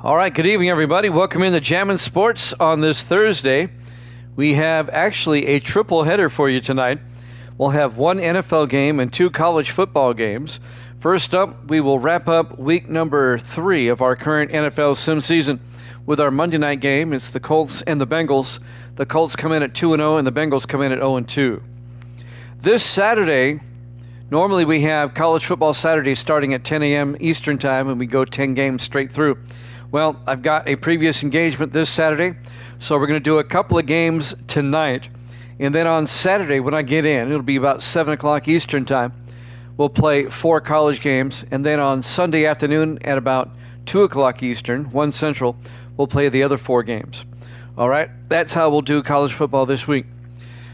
All right, good evening, everybody. Welcome into Jammin' Sports on this Thursday. We have actually a triple header for you tonight. We'll have one NFL game and two college football games. First up, we will wrap up week number 3 of our current NFL sim season with our Monday night game. It's the Colts and the Bengals. The Colts come in at 2-0 and the Bengals come in at 0-2. This Saturday, normally we have College Football Saturday starting at 10 a.m. Eastern Time, and we go 10 games straight through. Well, I've got a previous engagement this Saturday, so we're going to do a couple of games tonight. And then on Saturday when I get in, it'll be about 7 o'clock Eastern Time, we'll play 4 college games. And then on Sunday afternoon at about 2 o'clock Eastern, 1 Central, we'll play the other 4 games. All right, that's how we'll do college football this week.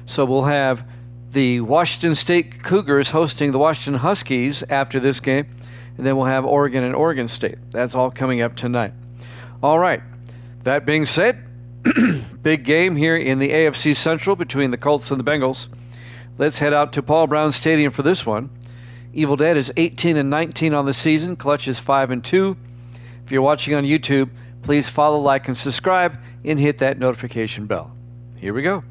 So we'll have the Washington State Cougars hosting the Washington Huskies after this game. And then we'll have Oregon and Oregon State. That's all coming up tonight. All right, that being said, big game here in the AFC Central between the Colts and the Bengals. Let's head out to Paul Brown Stadium for this one. Evil Dead is 18-19 on the season. Clutch is 5-2. If you're watching on YouTube, please follow, like, and subscribe, and hit that notification bell. Here we go.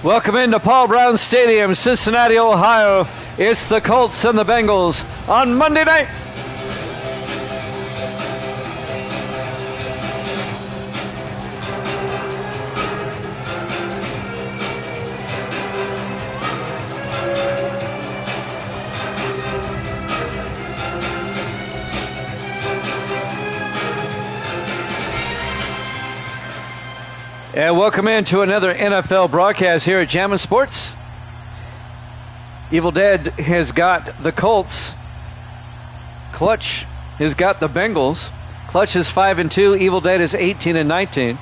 Welcome into Paul Brown Stadium, Cincinnati, Ohio. It's the Colts and the Bengals on Monday night. And welcome into another NFL broadcast here at Jammin' Sports. Evil Dead has got the Colts. Clutch has got the Bengals. Clutch is 5-2. Evil Dead is 18-19.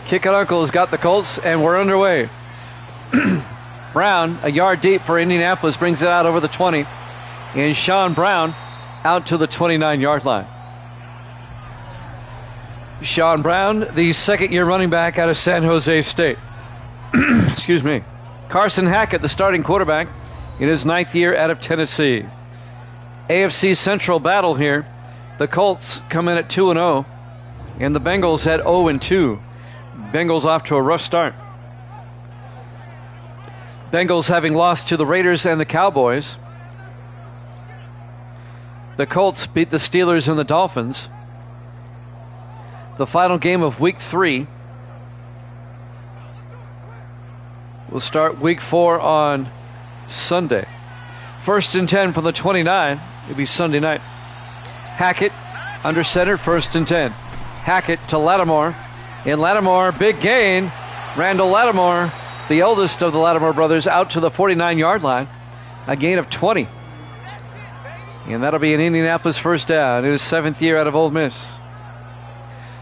Kickin' Uncle has got the Colts, and we're underway. Brown, a yard deep for Indianapolis, brings it out over the 20. And Sean Brown out to the 29-yard line. Sean Brown, the second-year running back out of San Jose State. Excuse me. Carson Hackett, the starting quarterback, in his 9th year out of Tennessee. AFC Central battle here. The Colts come in at 2-0, and the Bengals at 0-2. Bengals off to a rough start. Bengals having lost to the Raiders and the Cowboys. The Colts beat the Steelers and the Dolphins. The final game of Week 3. We'll start Week 4 on Sunday. 1st and 10 from the 29. It'll be Sunday night. Hackett under center, 1st and 10. Hackett to Lattimore. And Lattimore, big gain. Randall Lattimore, the eldest of the Lattimore brothers, out to the 49-yard line. A gain of 20. And that'll be an Indianapolis first down in his 7th year out of Ole Miss.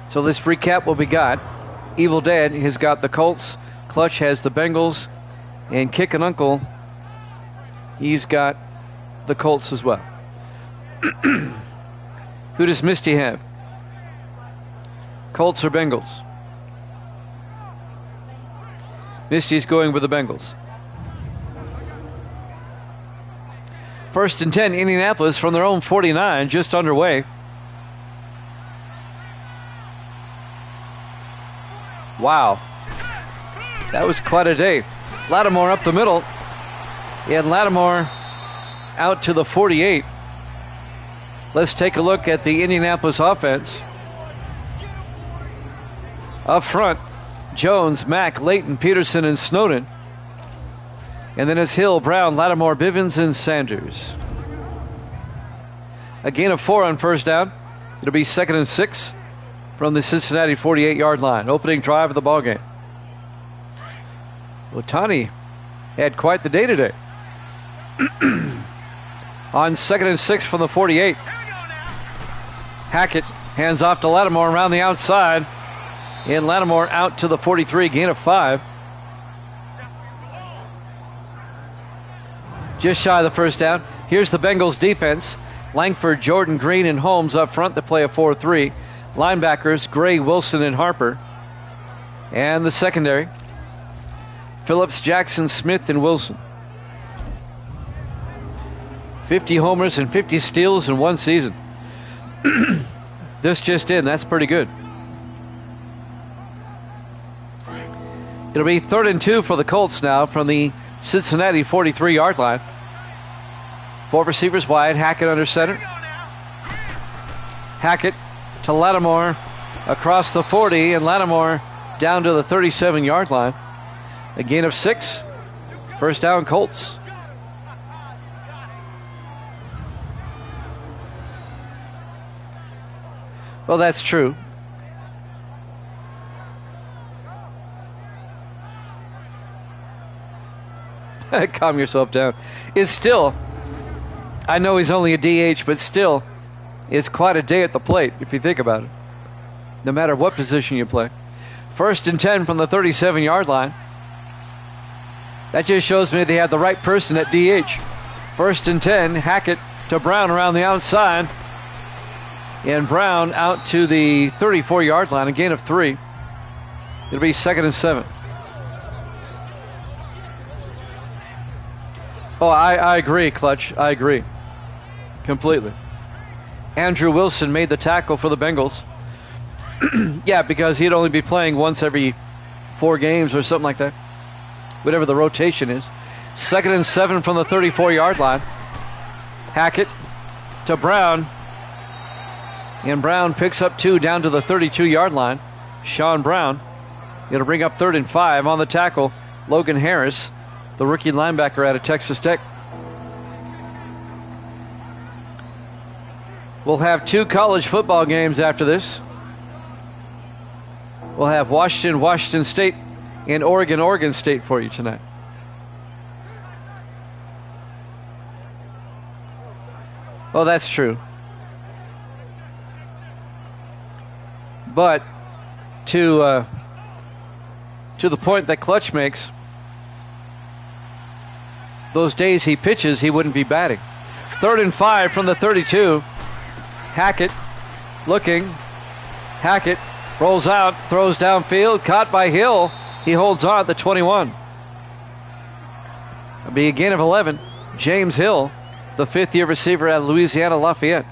So let's recap what we got. Evil Dead has got the Colts. Clutch has the Bengals. And Kickin' Uncle, he's got the Colts as well. Who does Misty have? Colts or Bengals? Misty's going with the Bengals. 1st and 10, Indianapolis from their own 49, just underway. Wow. That was quite a day. Lattimore up the middle. And Lattimore out to the 48. Let's take a look at the Indianapolis offense. Up front, Jones, Mack, Layton, Peterson, and Snowden. And then it's Hill, Brown, Lattimore, Bivens, and Sanders. A gain of 4 on first down. It'll be 2nd and 6. from the Cincinnati 48-yard line. Opening drive of the ballgame. Otani had quite the day today. On 2nd and 6 from the 48. Hackett hands off to Lattimore around the outside. And Lattimore out to the 43, gain of 5. Just shy of the first down. Here's the Bengals defense. Langford, Jordan, Green, and Holmes up front to play a 4-3. Linebackers, Gray, Wilson, and Harper. And the secondary, Phillips, Jackson, Smith, and Wilson. 50 homers and 50 steals in one season. This just in, that's pretty good. It'll be 3rd and 2 for the Colts now from the Cincinnati 43-yard line. 4 receivers wide, Hackett under center. Hackett to Lattimore across the 40, and Lattimore down to the 37-yard line. A gain of 6. First down, Colts. Well, that's true. Calm yourself down. It's still, I know he's only a DH, but still, it's quite a day at the plate if you think about it. No matter what position you play. 1st and 10 from the 37-yard line. That just shows me they had the right person at DH. 1st and 10, Hackett to Brown around the outside. And Brown out to the 34-yard line, a gain of 3. It'll be 2nd and 7. Oh, I agree, Clutch. I agree. Completely. Andrew Wilson made the tackle for the Bengals. Yeah, because he'd only be playing once every 4 games or something like that. Whatever the rotation is. 2nd and 7 from the 34-yard line. Hackett to Brown. And Brown picks up 2 down to the 32-yard line. Sean Brown. It'll bring up 3rd and 5 on the tackle. Logan Harris, the rookie linebacker out of Texas Tech. We'll have 2 college football games after this. We'll have Washington State, and Oregon State for you tonight. Well, that's true. But to the point that Clutch makes, those days he pitches, he wouldn't be batting. 3rd and 5 from the 32. Hackett looking. Hackett rolls out, throws downfield, caught by Hill. He holds on at the 21. It'll be a gain of 11. James Hill, the 5th-year receiver out of Louisiana Lafayette.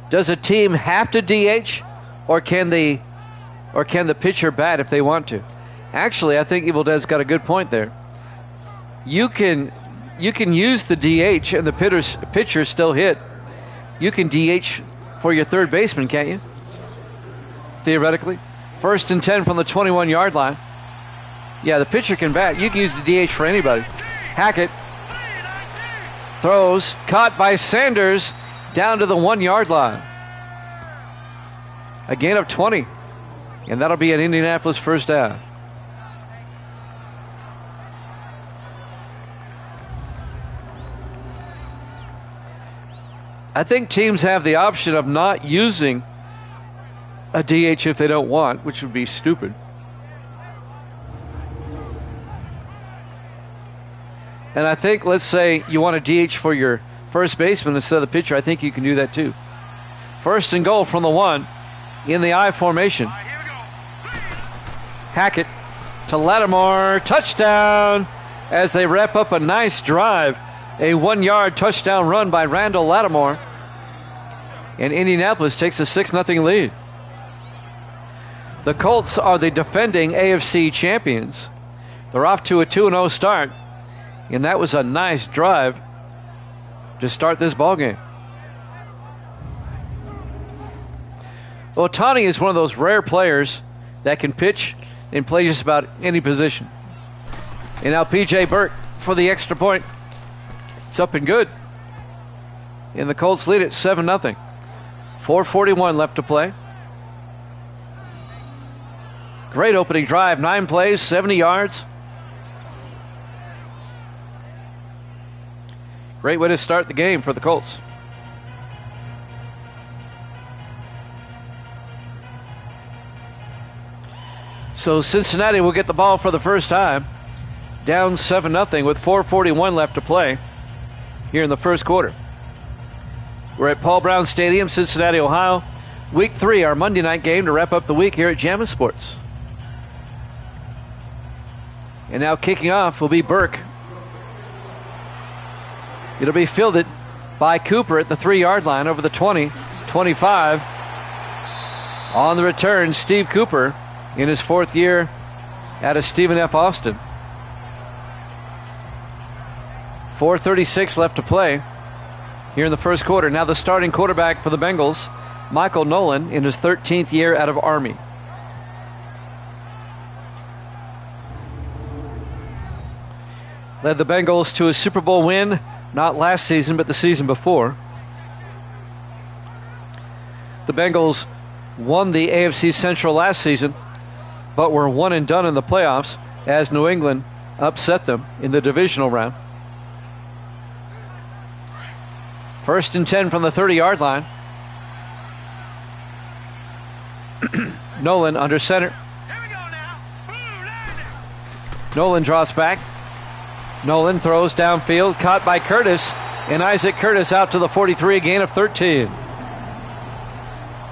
Does a team have to DH, or can the pitcher bat if they want to? Actually, I think Evil Dead's got a good point there. You can use the DH and the pitcher still hit. You can DH for your third baseman, can't you? Theoretically. 1st and 10 from the 21-yard line. Yeah, the pitcher can bat. You can use the DH for anybody. Hackett throws, caught by Sanders, down to the 1-yard line. A gain of 20. And that'll be an Indianapolis first down. I think teams have the option of not using a DH if they don't want, which would be stupid. And I think, let's say you want a DH for your first baseman instead of the pitcher, I think you can do that too. 1st and goal from the 1 in the I formation. Hackett to Lattimore, touchdown as they wrap up a nice drive. A 1-yard touchdown run by Randall Lattimore. And Indianapolis takes a 6-0 lead. The Colts are the defending AFC champions. They're off to a 2-0 start. And that was a nice drive to start this ballgame. Otani is one of those rare players that can pitch and play just about any position. And now P.J. Burke for the extra point. It's up and good. and the Colts lead it 7-0. 4:41 left to play. Great opening drive, 9 plays, 70 yards. Great way to start the game for the Colts. So Cincinnati will get the ball for the first time. Down 7-0 with 4:41 left to play here in the first quarter. We're at Paul Brown Stadium, Cincinnati, Ohio. Week 3, our Monday night game to wrap up the week here at Jammin' Sports. And now kicking off will be Burke. It'll be fielded by Cooper at the 3-yard line over the 20, 25. On the return, Steve Cooper in his 4th year out of Stephen F. Austin. 4:36 left to play here in the first quarter. Now the starting quarterback for the Bengals, Michael Nolan, in his 13th year out of Army. Led the Bengals to a Super Bowl win, not last season, but the season before. The Bengals won the AFC Central last season, but were one and done in the playoffs as New England upset them in the divisional round. 1st and 10 from the 30-yard line. Nolan under center. Nolan draws back. Nolan throws downfield, caught by Curtis, and Isaac Curtis out to the 43, a gain of 13.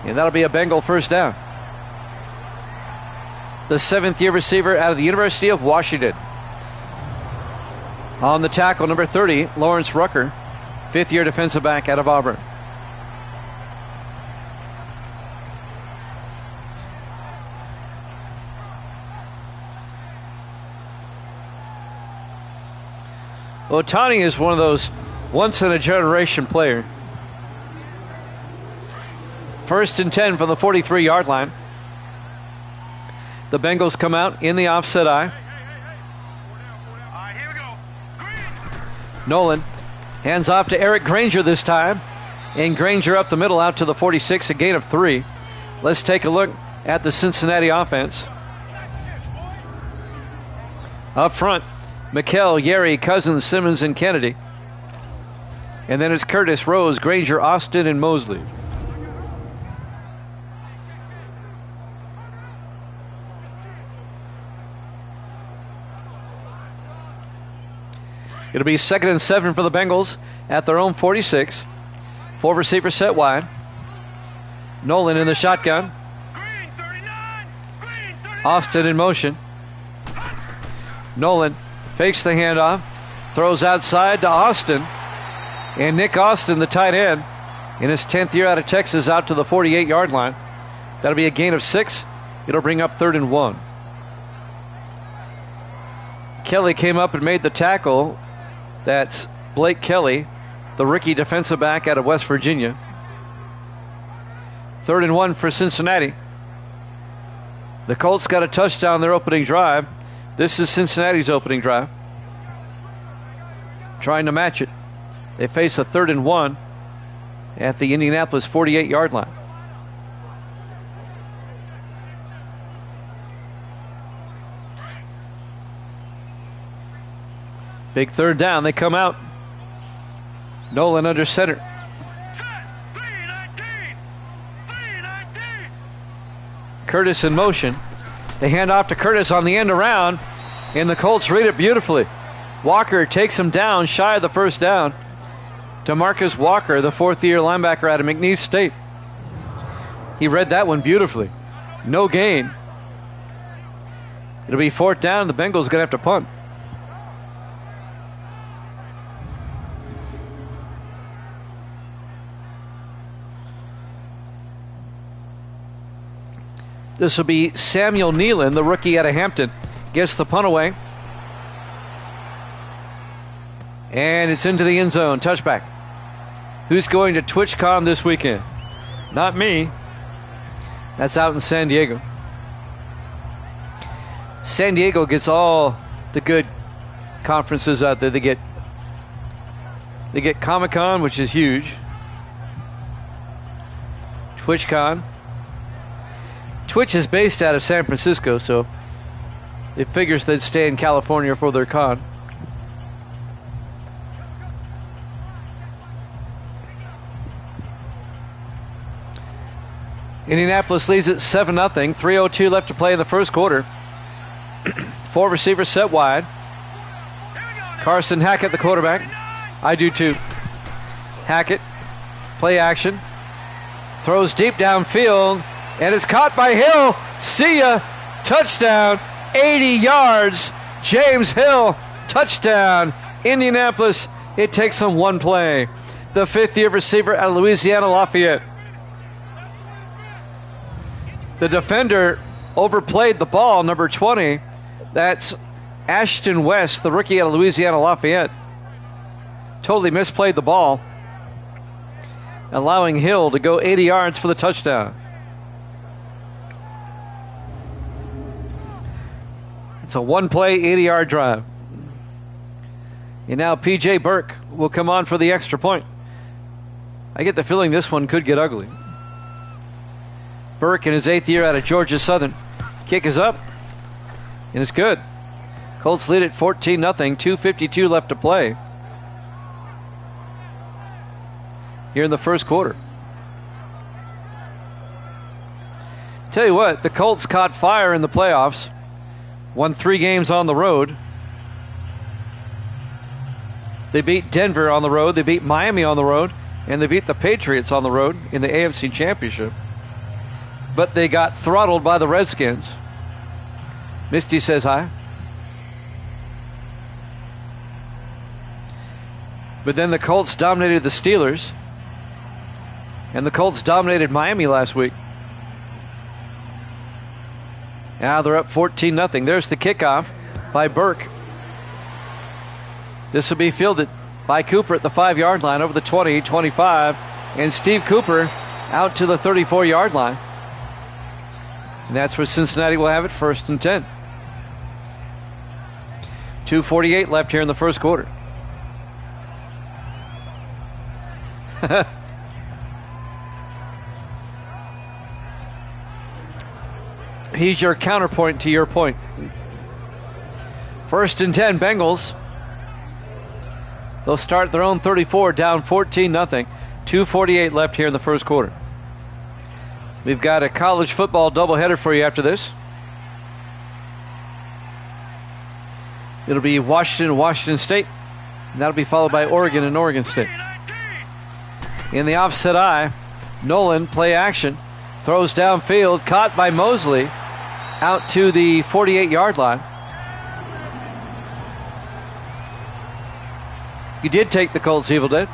And that'll be a Bengal first down. The 7th-year receiver out of the University of Washington. On the tackle, number 30, Lawrence Rucker, 5th-year defensive back out of Auburn. Otani is one of those once-in-a-generation players. 1st and 10 from the 43-yard line. The Bengals come out in the offset eye. Nolan hands off to Eric Granger this time. And Granger up the middle out to the 46, a gain of 3. Let's take a look at the Cincinnati offense. Up front, McKell, Yeri, Cousins, Simmons, and Kennedy. And then it's Curtis, Rose, Granger, Austin, and Mosley. It'll be 2nd and 7 for the Bengals at their own 46. 4 receivers set wide. Nolan in the shotgun. Austin in motion. Nolan fakes the handoff, throws outside to Austin. And Nick Austin, the tight end, in his 10th year out of Texas, out to the 48-yard line. That'll be a gain of 6. It'll bring up 3rd and 1. Kelly came up and made the tackle. That's Blake Kelly, the rookie defensive back out of West Virginia. 3rd and 1 for Cincinnati. The Colts got a touchdown their opening drive. This is Cincinnati's opening drive. Trying to match it. They face a 3rd and 1 at the Indianapolis 48-yard line. Big 3rd down. They come out. Nolan under center. Curtis in motion. They hand off to Curtis on the end around, and the Colts read it beautifully. Walker takes him down, shy of the first down. DeMarcus Walker, the 4th-year linebacker out of McNeese State. He read that one beautifully. No gain. It'll be 4th down. The Bengals going to have to punt. This will be Samuel Nealon, the rookie out of Hampton. Gets the punt away. And it's into the end zone. Touchback. Who's going to TwitchCon this weekend? Not me. That's out in San Diego. San Diego gets all the good conferences out there. They get Comic-Con, which is huge. TwitchCon. Twitch is based out of San Francisco, so it figures they'd stay in California for their con. Indianapolis leads it 7-0. 3:02 left to play in the first quarter. 4 receivers set wide. Carson Hackett, the quarterback. I do too. Hackett, play action. Throws deep downfield, and it's caught by Hill. See ya. Touchdown. 80 yards. James Hill. Touchdown. Indianapolis. It takes them one play. The fifth-year receiver at Louisiana Lafayette. The defender overplayed the ball, number 20. That's Ashton West, the rookie out of Louisiana Lafayette. Totally misplayed the ball, allowing Hill to go 80 yards for the touchdown. It's a one-play, 80-yard drive. And now P.J. Burke will come on for the extra point. I get the feeling this one could get ugly. Burke in his 8th year out of Georgia Southern. Kick is up, and it's good. Colts lead at 14-0, 2:52 left to play here in the first quarter. Tell you what, the Colts caught fire in the playoffs, won 3 games on the road. They beat Denver on the road, they beat Miami on the road, and they beat the Patriots on the road in the AFC Championship. But they got throttled by the Redskins. Misty says hi. But then the Colts dominated the Steelers. And the Colts dominated Miami last week. Now they're up 14-0. There's the kickoff by Burke. This will be fielded by Cooper at the 5-yard line over the 20, 25. And Steve Cooper out to the 34-yard line. And that's where Cincinnati will have it, 1st and 10. 2:48 left here in the first quarter. He's your counterpoint to your point. 1st and 10, Bengals. They'll start their own 34, down 14-0. 2:48 left here in the first quarter. We've got a college football doubleheader for you after this. It'll be Washington and Washington State, and that'll be followed by Oregon and Oregon State. In the offset eye, Nolan, play action, throws downfield, caught by Mosley, out to the 48-yard line. He did take the Colts Evil Dead.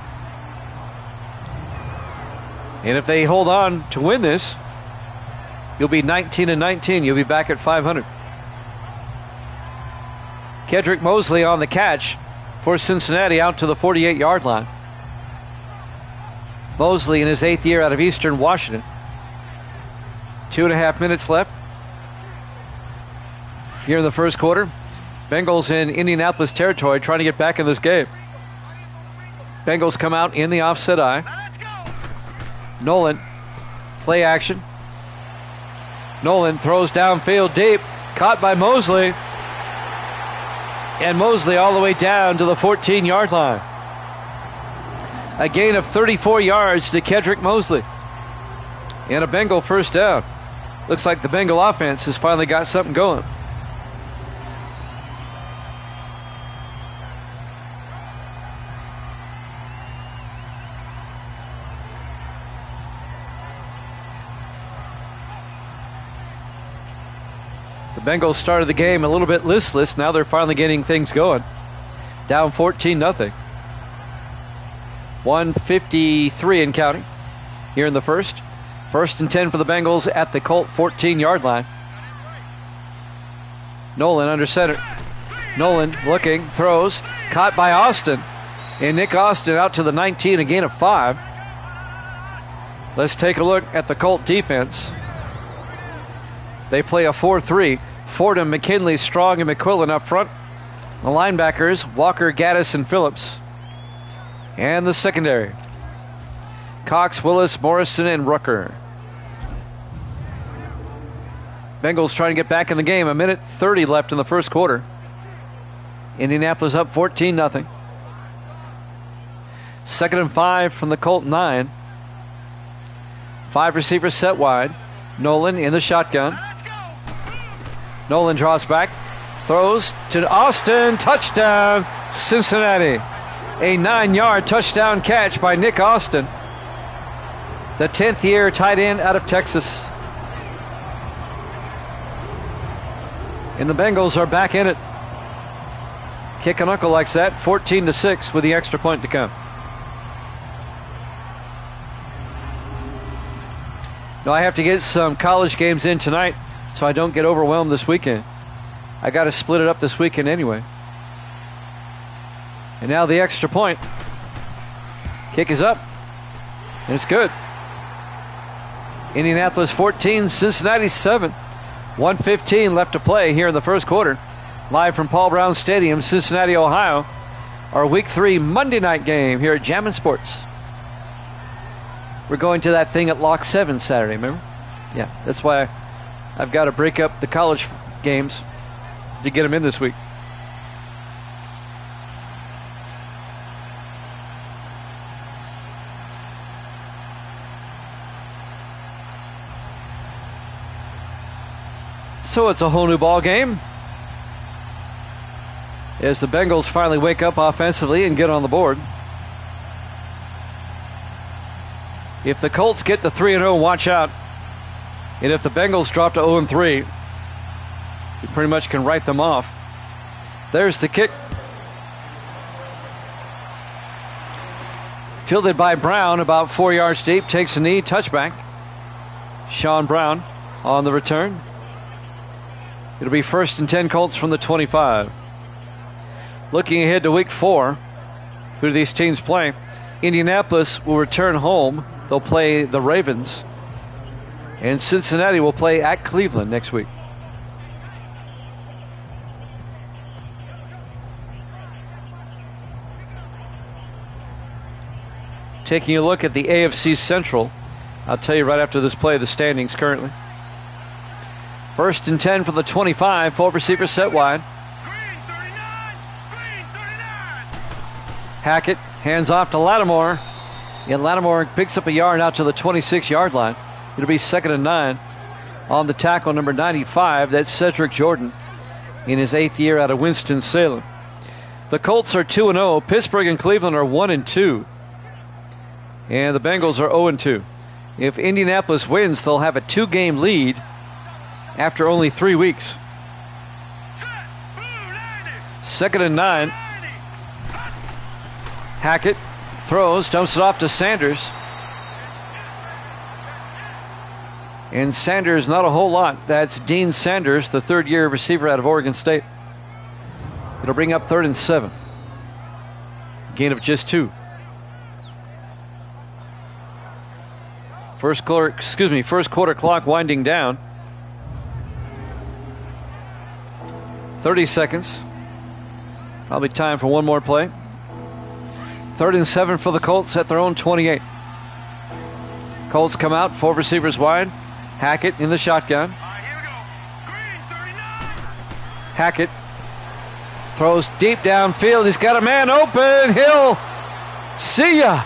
And if they hold on to win this, you'll be 19-19. You'll be back at 500. Kedrick Mosley on the catch for Cincinnati out to the 48-yard line. Mosley in his 8th year out of Eastern Washington. 2.5 minutes left here in the first quarter. Bengals in Indianapolis territory trying to get back in this game. Bengals come out in the offset eye. Nolan, play action. Nolan throws downfield deep, caught by Mosley. And Mosley all the way down to the 14-yard line. A gain of 34 yards to Kedrick Mosley. And a Bengal first down. Looks like the Bengal offense has finally got something going. The Bengals started the game a little bit listless. Now they're finally getting things going. Down 14-0. 1:53 and counting here in the first. 1st and 10 for the Bengals at the Colt 14-yard line. Nolan under center. Nolan looking, throws, caught by Austin. And Nick Austin out to the 19, a gain of 5. Let's take a look at the Colt defense. They play a 4-3. Fordham, McKinley, Strong, and McQuillan up front. The linebackers, Walker, Gaddis, and Phillips. And the secondary, Cox, Willis, Morrison, and Rucker. Bengals trying to get back in the game. 1:30 left in the first quarter. Indianapolis up 14-0. 2nd and 5 from the Colt 9. 5 receivers set wide. Nolan in the shotgun. Nolan draws back. Throws to Austin. Touchdown, Cincinnati. A 9-yard touchdown catch by Nick Austin, the 10th year tight end out of Texas. And the Bengals are back in it. Kick and uncle likes that. 14-6 with the extra point to come. Now I have to get some college games in tonight so I don't get overwhelmed this weekend. I got to split it up this weekend anyway. And now the extra point. Kick is up. And it's good. Indianapolis 14, Cincinnati 7. 1:15 left to play here in the first quarter. Live from Paul Brown Stadium, Cincinnati, Ohio. Our Week 3 Monday night game here at Jammin' Sports. We're going to that thing at Lock 7 Saturday, remember? Yeah, that's why I've got to break up the college games to get them in this week. So it's a whole new ball game as the Bengals finally wake up offensively and get on the board. If the Colts get to 3-0, watch out. And if the Bengals drop to 0-3, you pretty much can write them off. There's the kick. Fielded by Brown, about 4 yards deep, takes a knee, touchback. Sean Brown on the return. It'll be 1st and 10 Colts from the 25. Looking ahead to Week 4, who do these teams play? Indianapolis will return home. They'll play the Ravens. And Cincinnati will play at Cleveland next week. Taking a look at the AFC Central, I'll tell you right after this play the standings currently. 1st and 10 from the 25. 4 receivers set wide. Hackett hands off to Lattimore. And Lattimore picks up a yard out to the 26-yard line. It'll be 2nd and 9. On the tackle, number 95. That's Cedric Jordan in his 8th year out of Winston-Salem. The Colts are 2-0. Pittsburgh and Cleveland are 1-2. And the Bengals are 0-2. If Indianapolis wins, they'll have a 2-game lead after only 3 weeks. 2nd and 9. Hackett throws, dumps it off to Sanders. And Sanders, not a whole lot. That's Dean Sanders, the 3rd-year receiver out of Oregon State. It'll bring up 3rd and 7. Gain of just 2. First quarter clock winding down. 30 seconds. Probably time for one more play. 3rd and 7 for the Colts at their own 28. Colts come out, 4 receivers wide. Hackett in the shotgun. Hackett throws deep downfield. He's got a man open. Hill, see ya.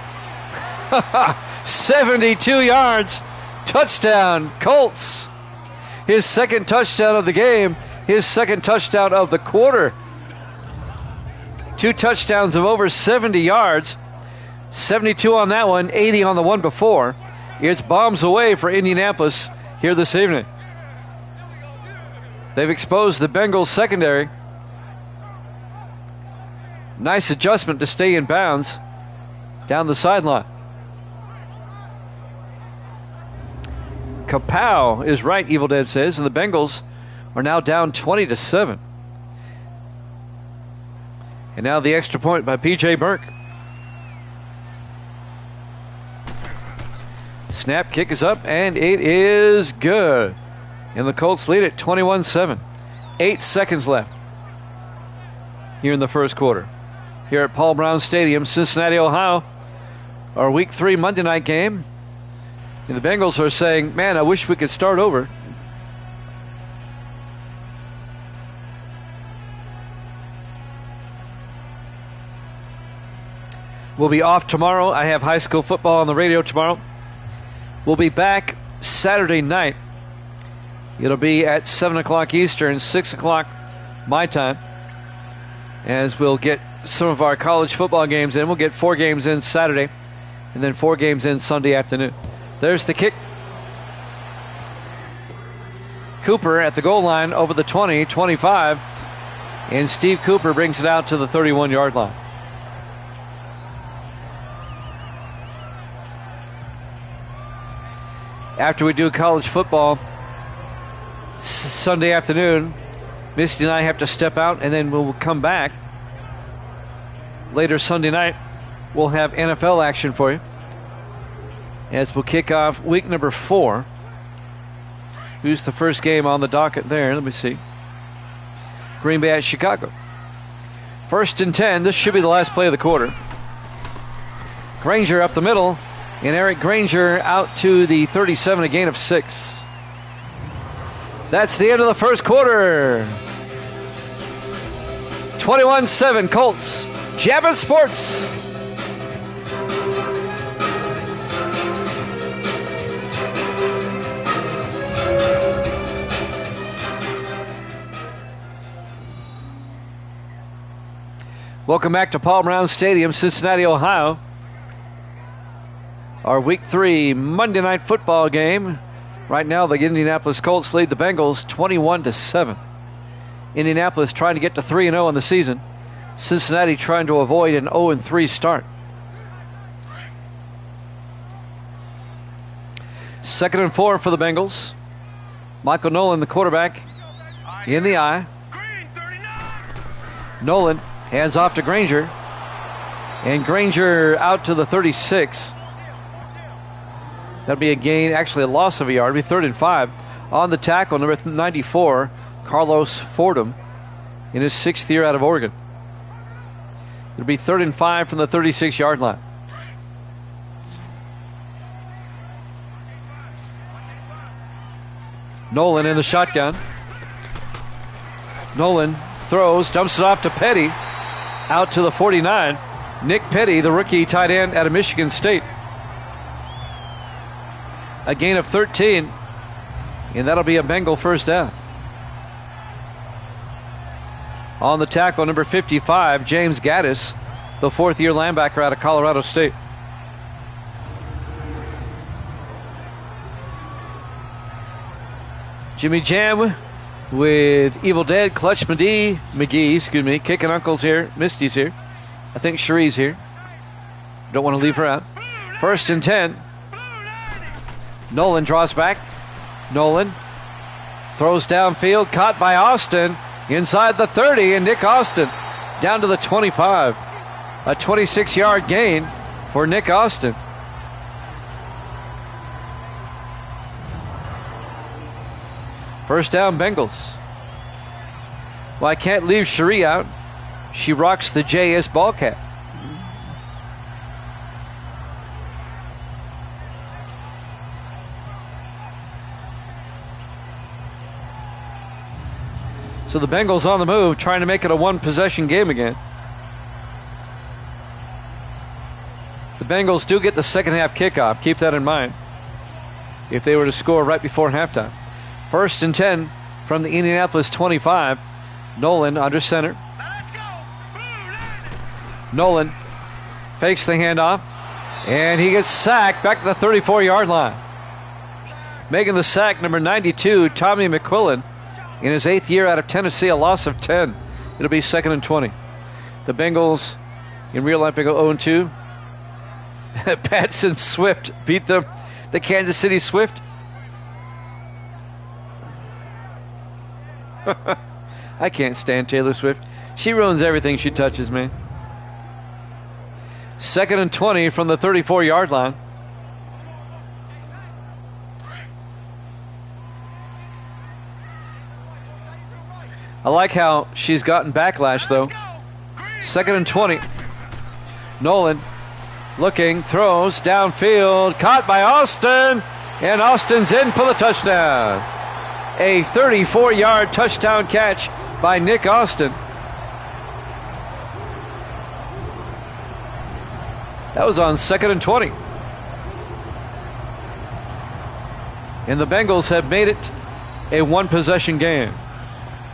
72 yards. Touchdown, Colts. His 2nd touchdown of the game. His 2nd touchdown of the quarter. 2 touchdowns of over 70 yards. 72 on that one, 80 on the one before. It's bombs away for Indianapolis here this evening. They've exposed the Bengals secondary. Nice adjustment to stay in bounds down the sideline. Kapow is right, Evil Dead says, and the Bengals are now down 20-7. And now the extra point by P.J. Burke. Snap, kick is up, and it is good. And the Colts lead at 21-7. 8 seconds left here in the first quarter. Here at Paul Brown Stadium, Cincinnati, Ohio. Our Week 3 Monday night game. And the Bengals are saying, man, I wish we could start over. We'll be off tomorrow. I have high school football on the radio tomorrow. We'll be back Saturday night. It'll be at 7 o'clock Eastern, 6 o'clock my time, as we'll get some of our college football games in. We'll get 4 games in Saturday and then 4 games in Sunday afternoon. There's the kick. Cooper at the goal line over the 20, 25, and Steve Cooper brings it out to the 31-yard line. After we do college football Sunday afternoon, Misty and I have to step out, and then we'll come back. Later Sunday night, we'll have NFL action for you, as we'll kick off week number 4. Who's the first game on the docket there? Let me see. Green Bay at Chicago. 1st and 10. This should be the last play of the quarter. Granger up the middle, and Eric Granger out to the 37, a gain of 6. That's the end of the first quarter. 21-7 Colts. Jammin' Sports. Welcome back to Paul Brown Stadium, Cincinnati, Ohio. Our Week 3 Monday Night Football game. Right now, the Indianapolis Colts lead the Bengals 21-7. Indianapolis trying to get to 3-0 in the season. Cincinnati trying to avoid an 0-3 start. 2nd and 4 for the Bengals. Michael Nolan, the quarterback, in the eye. Nolan hands off to Granger. And Granger out to the 36. That'll be a gain, actually a loss of a yard. It'll be 3rd and 5. On the tackle, number 94, Carlos Fordham, in his 6th year out of Oregon. It'll be 3rd and 5 from the 36-yard line. Nolan in the shotgun. Nolan throws, dumps it off to Petty, out to the 49. Nick Petty, the rookie tight end out of Michigan State. A gain of 13, and that'll be a Bengal first down. On the tackle, number 55, James Gaddis, the 4th-year linebacker out of Colorado State. Jimmy Jam with Evil Dead, Clutch McGee, kicking uncles here. Misty's here. I think Cherie's here. Don't want to leave her out. 1st and 10. Nolan draws back. Nolan throws downfield, caught by Austin inside the 30, and Nick Austin down to the 25. A 26-yard gain for Nick Austin. First down, Bengals. Well, I can't leave Cherie out. She rocks the JS ball cap. So the Bengals on the move, trying to make it a one-possession game again. The Bengals do get the second half kickoff. Keep that in mind if they were to score right before halftime. 1st and 10 from the Indianapolis 25. Nolan under center. Nolan fakes the handoff, and he gets sacked back to the 34-yard line. Making the sack, number 92, Tommy McQuillan, in his 8th year out of Tennessee, a loss of 10. It'll be 2nd and 20. The Bengals, in real life, they go 0-2. Patson Swift beat the Kansas City Swift. I can't stand Taylor Swift. She ruins everything she touches, man. 2nd and 20 from the 34-yard line. I like how she's gotten backlash, though. 2nd and 20. Nolan looking, throws downfield, caught by Austin, and Austin's in for the touchdown. A 34-yard touchdown catch by Nick Austin. That was on 2nd and 20. And the Bengals have made it a one-possession game.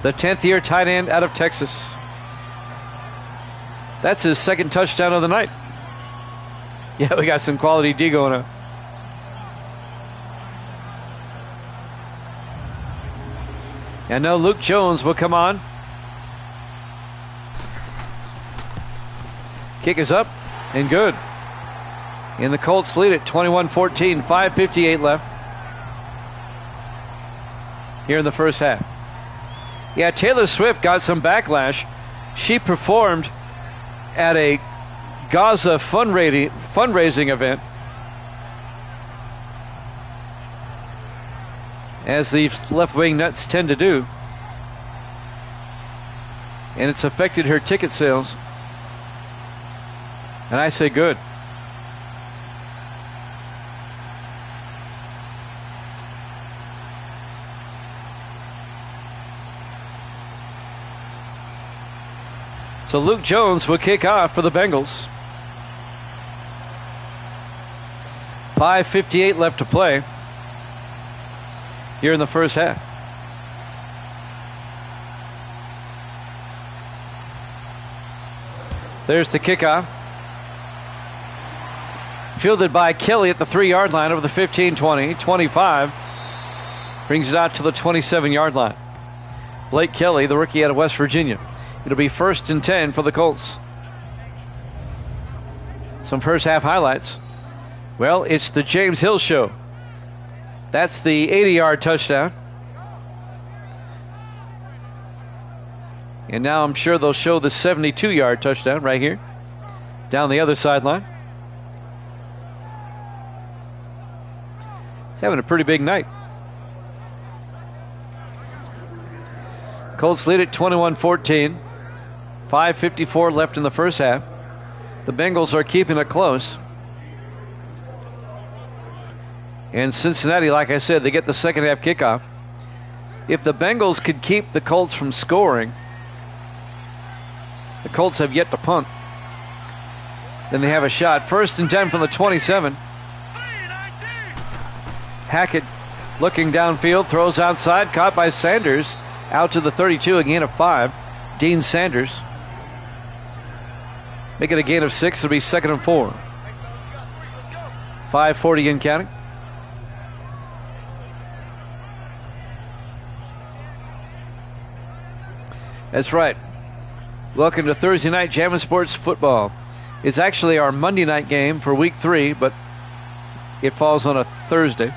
The 10th-year tight end out of Texas. That's his second touchdown of the night. Yeah, we got some quality D going on. And now Luke Jones will come on. Kick is up and good. And the Colts lead it 21-14, 5:58 left here in the first half. Yeah, Taylor Swift got some backlash. She performed at a Gaza fundraising event, as these left-wing nuts tend to do, and it's affected her ticket sales. And I say good. So Luke Jones will kick off for the Bengals. 5:58 left to play here in the first half. There's the kickoff. Fielded by Kelly at the 3-yard line over the 15-20. 25. Brings it out to the 27-yard line. Blake Kelly, the rookie out of West Virginia. It'll be 1st and 10 for the Colts. Some first half highlights. Well, it's the James Hill show. That's the 80-yard touchdown. And now I'm sure they'll show the 72-yard touchdown right here down the other sideline. He's having a pretty big night. Colts lead at 21-14. 5:54 left in the first half. The Bengals are keeping it close. And Cincinnati, like I said, they get the second half kickoff. If the Bengals could keep the Colts from scoring, the Colts have yet to punt, then they have a shot. 1st and 10 from the 27. Hackett looking downfield, throws outside, caught by Sanders, out to the 32, a gain of 5. Dean Sanders. Make it a gain of 6, it'll be 2nd and 4. 5:40 in counting. That's right. Welcome to Thursday night Jammin' Sports Football. It's actually our Monday night game for week 3, but it falls on a Thursday.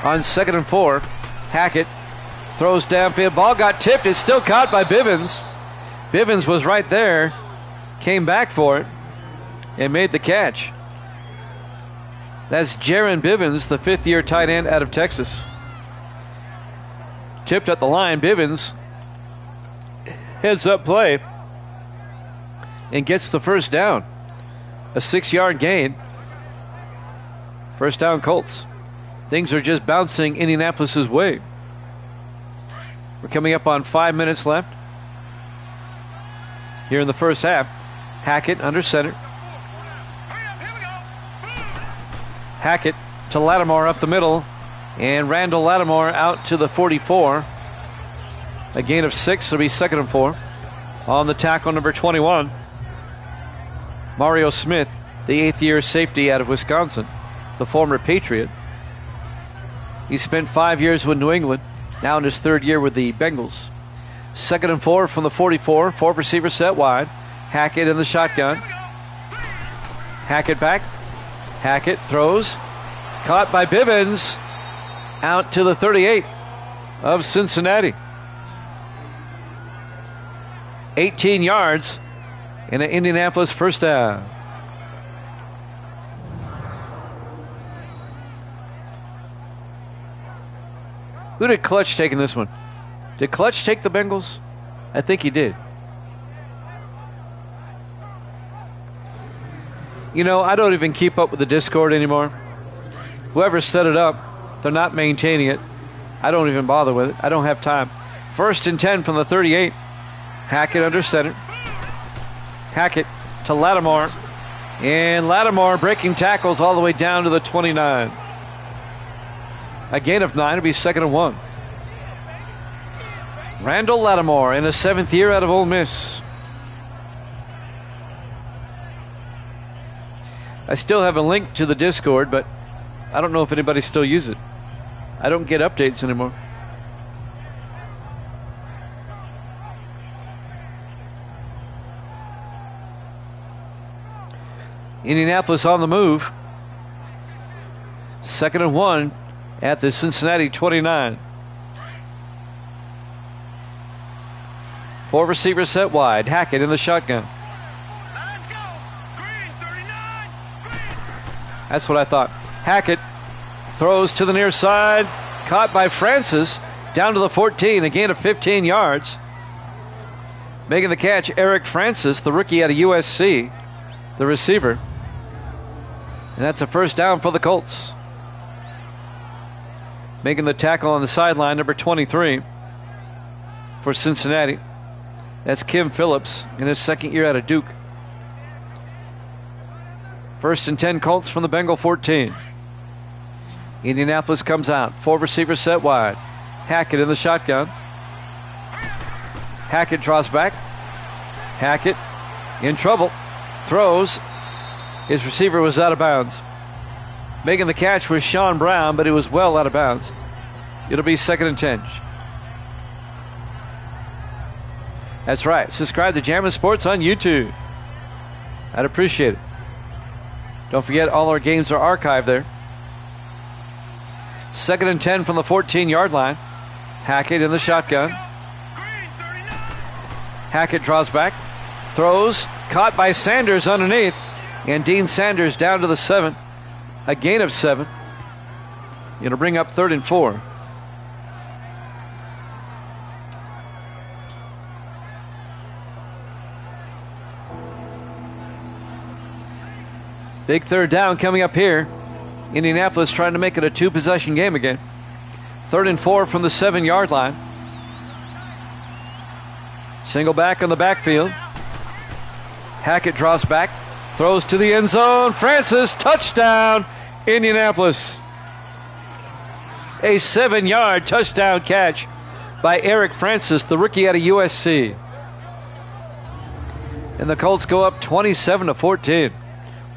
On 2nd and 4, Hackett throws downfield. Ball got tipped. It's still caught by Bivens. Bivens was right there, came back for it, and made the catch. That's Jaron Bivens, the 5th-year tight end out of Texas. Tipped at the line. Bivens heads up play and gets the first down. A 6-yard gain. First down, Colts. Things are just bouncing Indianapolis' way. We're coming up on 5 minutes left here in the first half. Hackett under center. Hackett to Lattimore up the middle. And Randall Lattimore out to the 44. A gain of 6. It'll be 2nd and 4. On the tackle, number 21. Mario Smith, the 8th-year safety out of Wisconsin, the former Patriot. He spent 5 years with New England, now in his 3rd year with the Bengals. 2nd and 4 from the 44. 4 receivers set wide. Hackett in the shotgun. Hackett back. Hackett throws. Caught by Bivens. Out to the 38 of Cincinnati. 18 yards and an Indianapolis first down. Who did Clutch take in this one? Did Clutch take the Bengals? I think he did. You know, I don't even keep up with the Discord anymore. Whoever set it up, they're not maintaining it. I don't even bother with it. I don't have time. 1st and 10 from the 38. Hackett under center. Hackett to Lattimore. And Lattimore breaking tackles all the way down to the 29. A gain of 9. It'll be 2nd and 1. Randall Lattimore in his 7th year out of Ole Miss. I still have a link to the Discord, but I don't know if anybody still uses it. I don't get updates anymore. Indianapolis on the move. 2nd and 1 at the Cincinnati 29. 4 receivers set wide. Hackett in the shotgun. Let's go. Green, 39. Green. That's what I thought. Hackett throws to the near side. Caught by Francis down to the 14. A gain of 15 yards. Making the catch, Eric Francis, the rookie out of USC, the receiver. And that's a first down for the Colts. Making the tackle on the sideline, number 23 for Cincinnati. That's Kim Phillips in his 2nd year out of Duke. 1st and 10 Colts from the Bengal 14. Indianapolis comes out. 4 receivers set wide. Hackett in the shotgun. Hackett draws back. Hackett in trouble. Throws. His receiver was out of bounds. Making the catch was Sean Brown, but he was well out of bounds. It'll be 2nd and 10. That's right. Subscribe to Jammin' Sports on YouTube. I'd appreciate it. Don't forget, all our games are archived there. 2nd and 10 from the 14-yard line. Hackett in the shotgun. Hackett draws back. Throws. Caught by Sanders underneath. And Dean Sanders down to the 7. A gain of 7. It'll bring up 3rd and 4. Big 3rd down coming up here. Indianapolis trying to make it a 2-possession game again. 3rd and 4 from the 7-yard line. Single back on the backfield. Hackett draws back. Throws to the end zone. Francis, touchdown, Indianapolis. A 7-yard touchdown catch by Eric Francis, the rookie out of USC. And the Colts go up 27-14.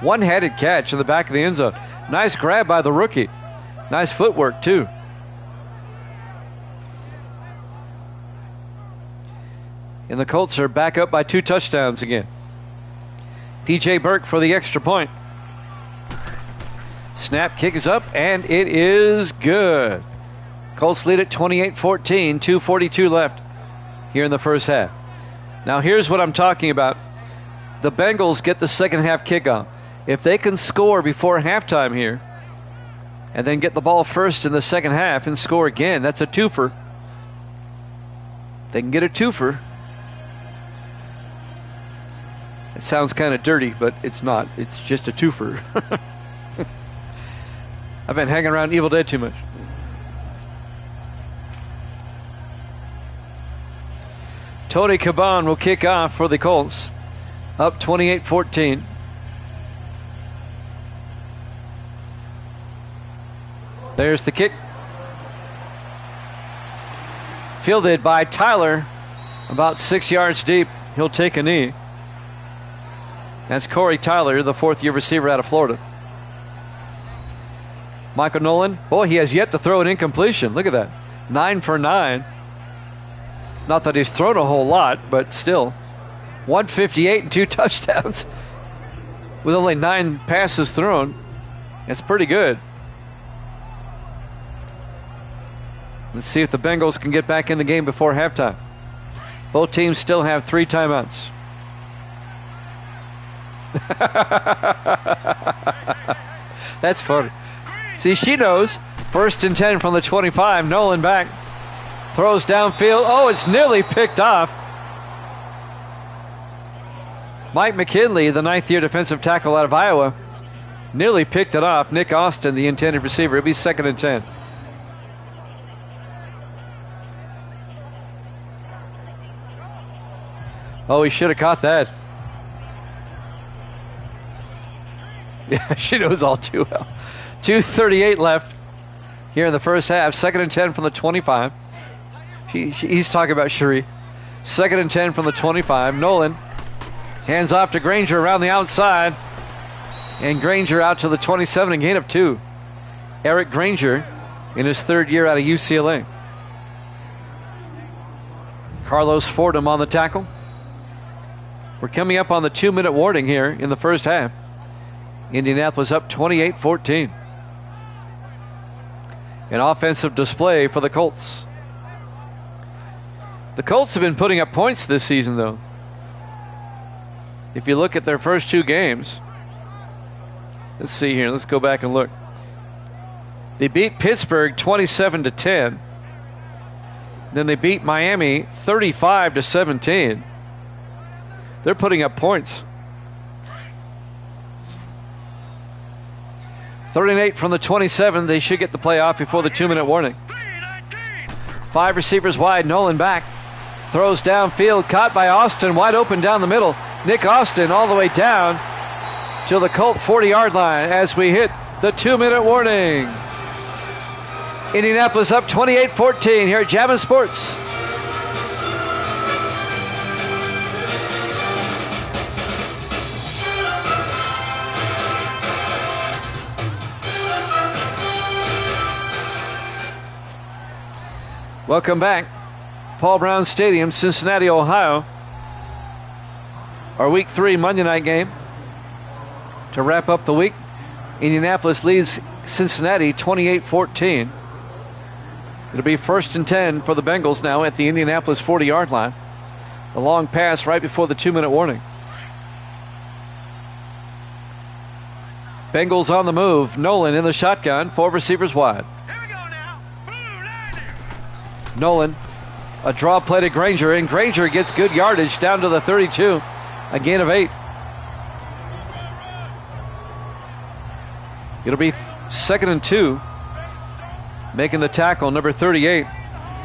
One-handed catch in the back of the end zone. Nice grab by the rookie. Nice footwork, too. And the Colts are back up by 2 touchdowns again. P.J. Burke for the extra point. Snap, kick is up, and it is good. Colts lead at 28-14, 2:42 left here in the first half. Now here's what I'm talking about. The Bengals get the second half kickoff. If they can score before halftime here and then get the ball first in the second half and score again, that's a twofer. They can get a twofer. It sounds kind of dirty, but it's not. It's just a twofer. I've been hanging around Evil Dead too much. Tony Caban will kick off for the Colts. Up 28-14. There's the kick. Fielded by Tyler, about 6 yards deep. He'll take a knee. That's Corey Tyler, the 4th-year receiver out of Florida. Michael Nolan, boy, he has yet to throw an incompletion. Look at that. 9 for 9. Not that he's thrown a whole lot, but still. 158 and 2 touchdowns with only 9 passes thrown. That's pretty good. Let's see if the Bengals can get back in the game before halftime. Both teams still have 3 timeouts. That's funny. See, she knows. 1st and 10 from the 25. Nolan back. Throws downfield. Oh, it's nearly picked off. Mike McKinley, the 9th-year defensive tackle out of Iowa, nearly picked it off. Nick Austin, the intended receiver. It'll be 2nd and 10. Oh, he should have caught that. Yeah, she knows all too well. 2:38 left here in the first half. 2nd and 10 from the 25. He's talking about Cherie. 2nd and 10 from the 25. Nolan hands off to Granger around the outside. And Granger out to the 27, a gain of 2. Eric Granger in his 3rd year out of UCLA. Carlos Fordham on the tackle. We're coming up on the 2-minute warning here in the first half. Indianapolis up 28-14. An offensive display for the Colts. The Colts have been putting up points this season, though. If you look at their first 2 games, let's see here. Let's go back and look. They beat Pittsburgh 27-10. Then they beat Miami 35-17. They're putting up points. 3rd and 8 from the 27. They should get the play off before the 2-minute warning. 5 receivers wide. Nolan back. Throws downfield. Caught by Austin. Wide open down the middle. Nick Austin all the way down to the Colt 40-yard line as we hit the 2-minute warning. Indianapolis up 28-14 here at Jammin' Sports. Welcome back. Paul Brown Stadium, Cincinnati, Ohio. Our Week 3 Monday night game. To wrap up the week, Indianapolis leads Cincinnati 28-14. It'll be 1st and 10 for the Bengals now at the Indianapolis 40-yard line. The long pass right before the 2-minute warning. Bengals on the move. Nolan in the shotgun. 4 receivers wide. Nolan, a draw play to Granger, and Granger gets good yardage down to the 32, a gain of 8. It'll be 2nd and 2. Making the tackle, number 38.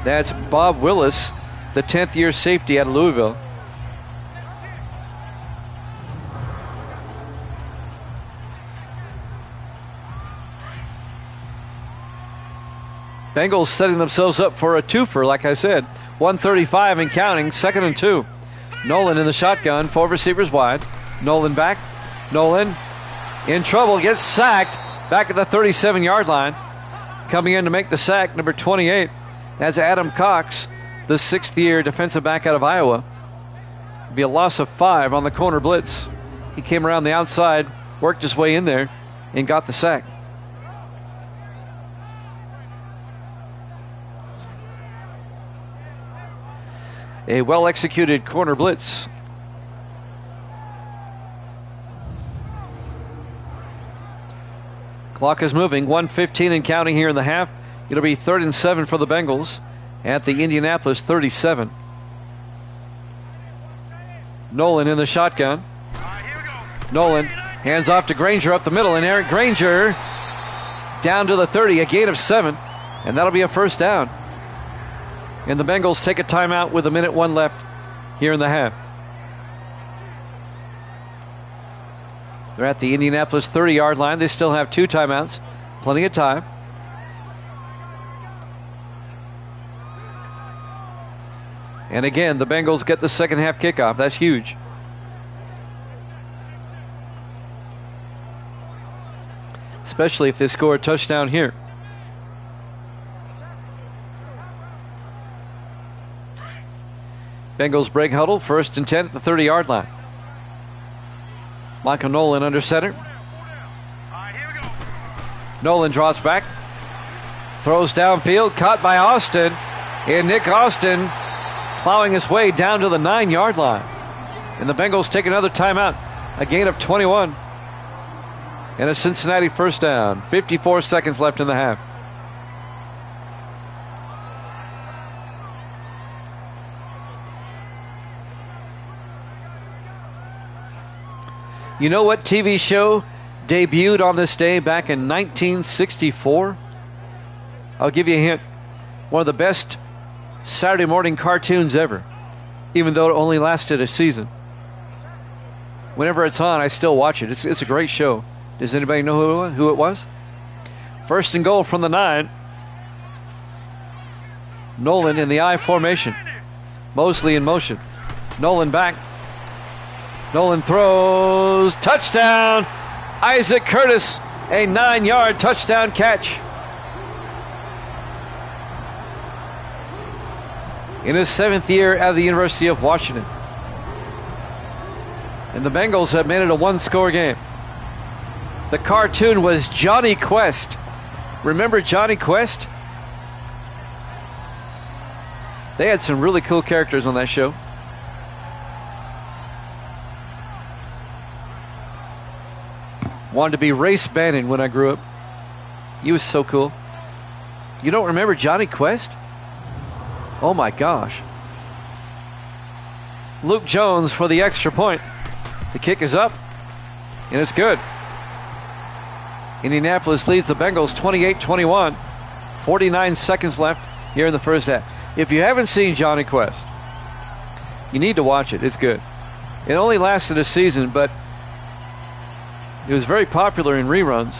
That's Bob Willis, the 10th year safety out of Louisville. Bengals setting themselves up for a twofer, like I said. 135 and counting, 2nd and 2. Nolan in the shotgun, 4 receivers wide. Nolan back. Nolan in trouble, gets sacked back at the 37-yard line. Coming in to make the sack, number 28. That's Adam Cox, the 6th year defensive back out of Iowa. It'll be a loss of 5 on the corner blitz. He came around the outside, worked his way in there, and got the sack. A well-executed corner blitz. Clock is moving. 1:15 and counting here in the half. It'll be 3rd and 7 for the Bengals at the Indianapolis 37. Nolan in the shotgun. Nolan hands off to Granger up the middle, and Eric Granger down to the 30, a gain of 7, and that'll be a 1st down. And the Bengals take a timeout with 1:01 left here in the half. They're at the Indianapolis 30-yard line. They still have 2 timeouts. Plenty of time. And again, the Bengals get the second half kickoff. That's huge. Especially if they score a touchdown here. Bengals break huddle, 1st and 10 at the 30-yard line. Michael Nolan under center. Nolan draws back. Throws downfield, caught by Austin. And Nick Austin plowing his way down to the 9-yard line. And the Bengals take another timeout. A gain of 21. And a Cincinnati 1st down. 54 seconds left in the half. You know what TV show debuted on this day back in 1964? I'll give you a hint. One of the best Saturday morning cartoons ever, even though it only lasted a season. Whenever it's on, I still watch it. It's a great show. Does anybody know who it was? First and goal from the 9. Nolan in the I formation. Mosley in motion. Nolan back. Nolan throws. Touchdown! Isaac Curtis, a 9-yard touchdown catch. In his 7th year at the University of Washington. And the Bengals have made it a one-score game. The cartoon was Johnny Quest. Remember Johnny Quest? They had some really cool characters on that show. Wanted to be Race Bannon when I grew up. He was so cool. You don't remember Johnny Quest? Oh my gosh. Luke Jones for the extra point. The kick is up, and it's good. Indianapolis leads the Bengals 28-21. 49 seconds left here in the first half. If you haven't seen Johnny Quest, you need to watch it. It's good. It only lasted a season, but it was very popular in reruns.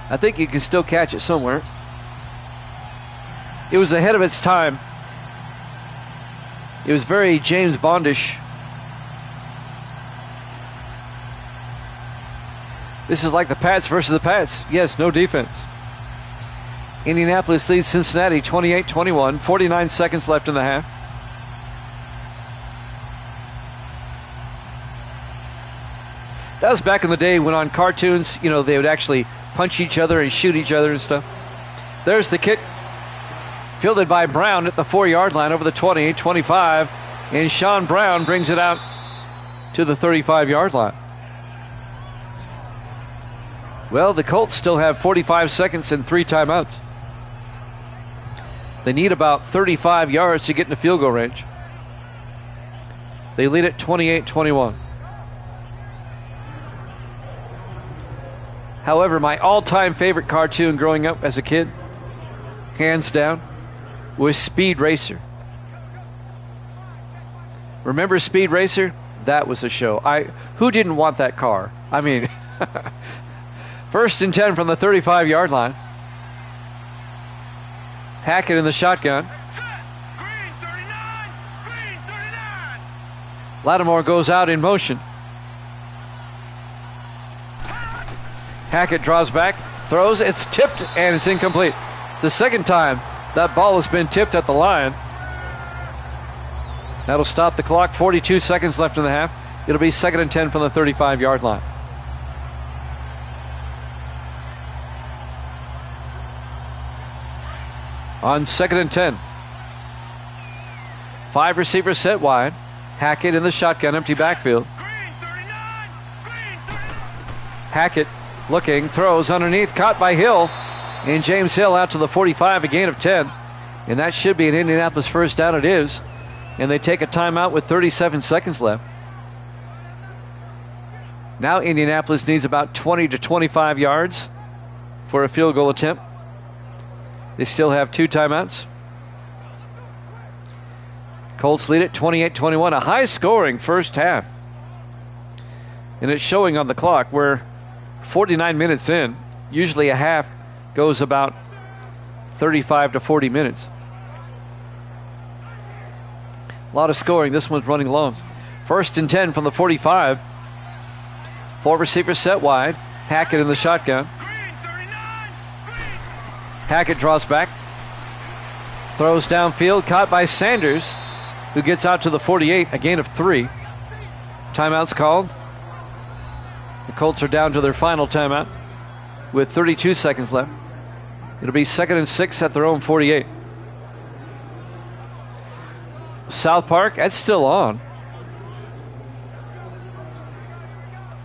I think you can still catch it somewhere. It was ahead of its time. It was very James Bondish. This is like the Pats versus the Pats. Yes, no defense. Indianapolis leads Cincinnati 28-21. 49 seconds left in the half. That was back in the day when on cartoons, they would actually punch each other and shoot each other and stuff. There's the kick. Fielded by Brown at the 4-yard line over the 20, 25. And Sean Brown brings it out to the 35-yard line. Well, the Colts still have 45 seconds and 3 timeouts. They need about 35 yards to get into field goal range. They lead at 28-21. However, my all-time favorite cartoon growing up as a kid, hands down, was Speed Racer. Remember Speed Racer? That was a show. Who didn't want that car? I mean, first and 10 from the 35-yard line. Hackett in the shotgun. Green 39. Green 39. Lattimore goes out in motion. Hackett draws back, throws, it's tipped, and it's incomplete. It's the second time that ball has been tipped at the line. That'll stop the clock. 42 seconds left in the half. It'll be 2nd and 10 from the 35-yard line. On 2nd and 10. 5 receivers set wide. Hackett in the shotgun, empty backfield. Green 39. Green 39. Hackett looking, throws underneath, caught by Hill. And James Hill out to the 45, a gain of 10. And that should be an Indianapolis first down. It is. And they take a timeout with 37 seconds left. Now Indianapolis needs about 20 to 25 yards for a field goal attempt. They still have 2 timeouts. Colts lead it 28-21, a high-scoring first half. And it's showing on the clock. We're 49 minutes in. Usually a half goes about 35 to 40 minutes. A lot of scoring. This one's running long. 1st and 10 from the 45. 4 receivers set wide. Hackett in the shotgun. Hackett draws back. Throws downfield. Caught by Sanders, who gets out to the 48. A gain of 3. Timeout's called. The Colts are down to their final timeout with 32 seconds left. It'll be 2nd and 6 at their own 48. South Park, that's still on.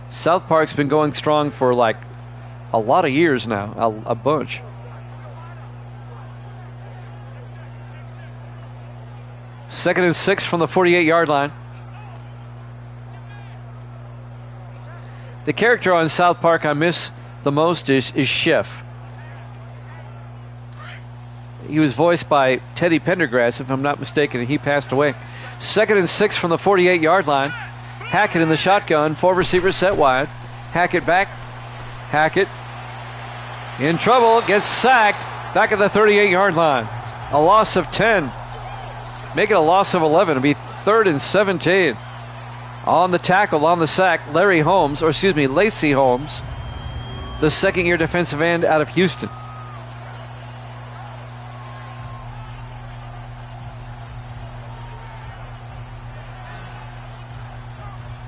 South Park's been going strong for like a lot of years now, a bunch. Second and 6 from the 48-yard line. The character on South Park I miss the most is Chef. He was voiced by Teddy Pendergrass, if I'm not mistaken, and he passed away. 2nd and 6 from the 48-yard line. Hackett in the shotgun. 4 receivers set wide. Hackett back. Hackett in trouble, gets sacked back at the 38-yard line. A loss of 10. Make it a loss of 11. It'll be 3rd and 17. On the tackle, on the sack, Lacey Holmes, the second-year defensive end out of Houston.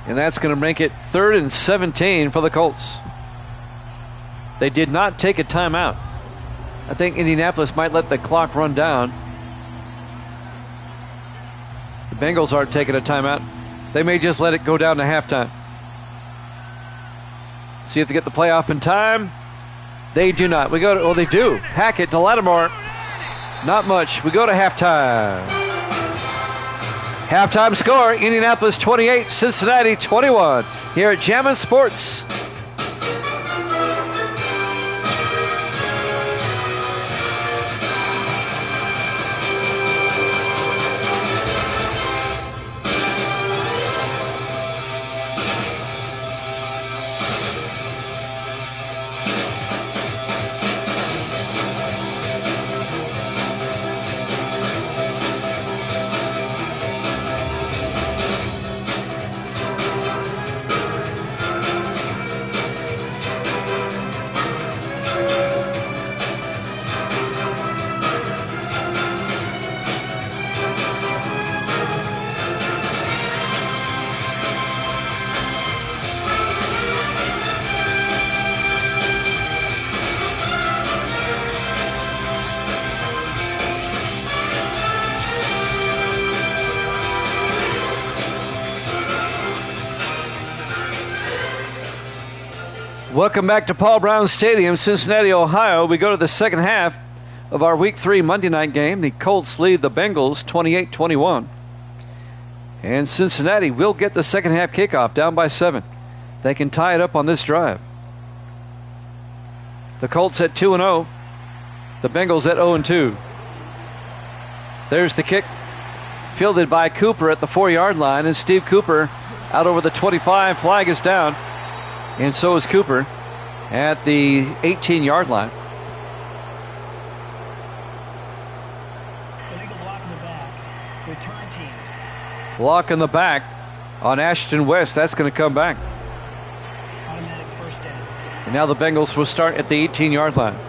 And that's going to make it 3rd and 17 for the Colts. They did not take a timeout. I think Indianapolis might let the clock run down. The Bengals aren't taking a timeout. They may just let it go down to halftime. See if they get the play off in time. They do not. They do. Hackett to Lattimore. Not much. We go to halftime. Halftime score, Indianapolis 28, Cincinnati 21. Here at Jammin' Sports. Welcome back to Paul Brown Stadium, Cincinnati, Ohio. We go to the second half of our Week 3 Monday night game. The Colts lead the Bengals 28-21. And Cincinnati will get the second half kickoff down by 7. They can tie it up on this drive. The Colts at 2-0. The Bengals at 0-2. There's the kick. Fielded by Cooper at the 4-yard line. And Steve Cooper out over the 25. Flag is down. And so is Cooper at the 18-yard line. Illegal block in the back. Return team. Block in the back on Ashton West. That's going to come back. Automatic first down. And now the Bengals will start at the 18-yard line.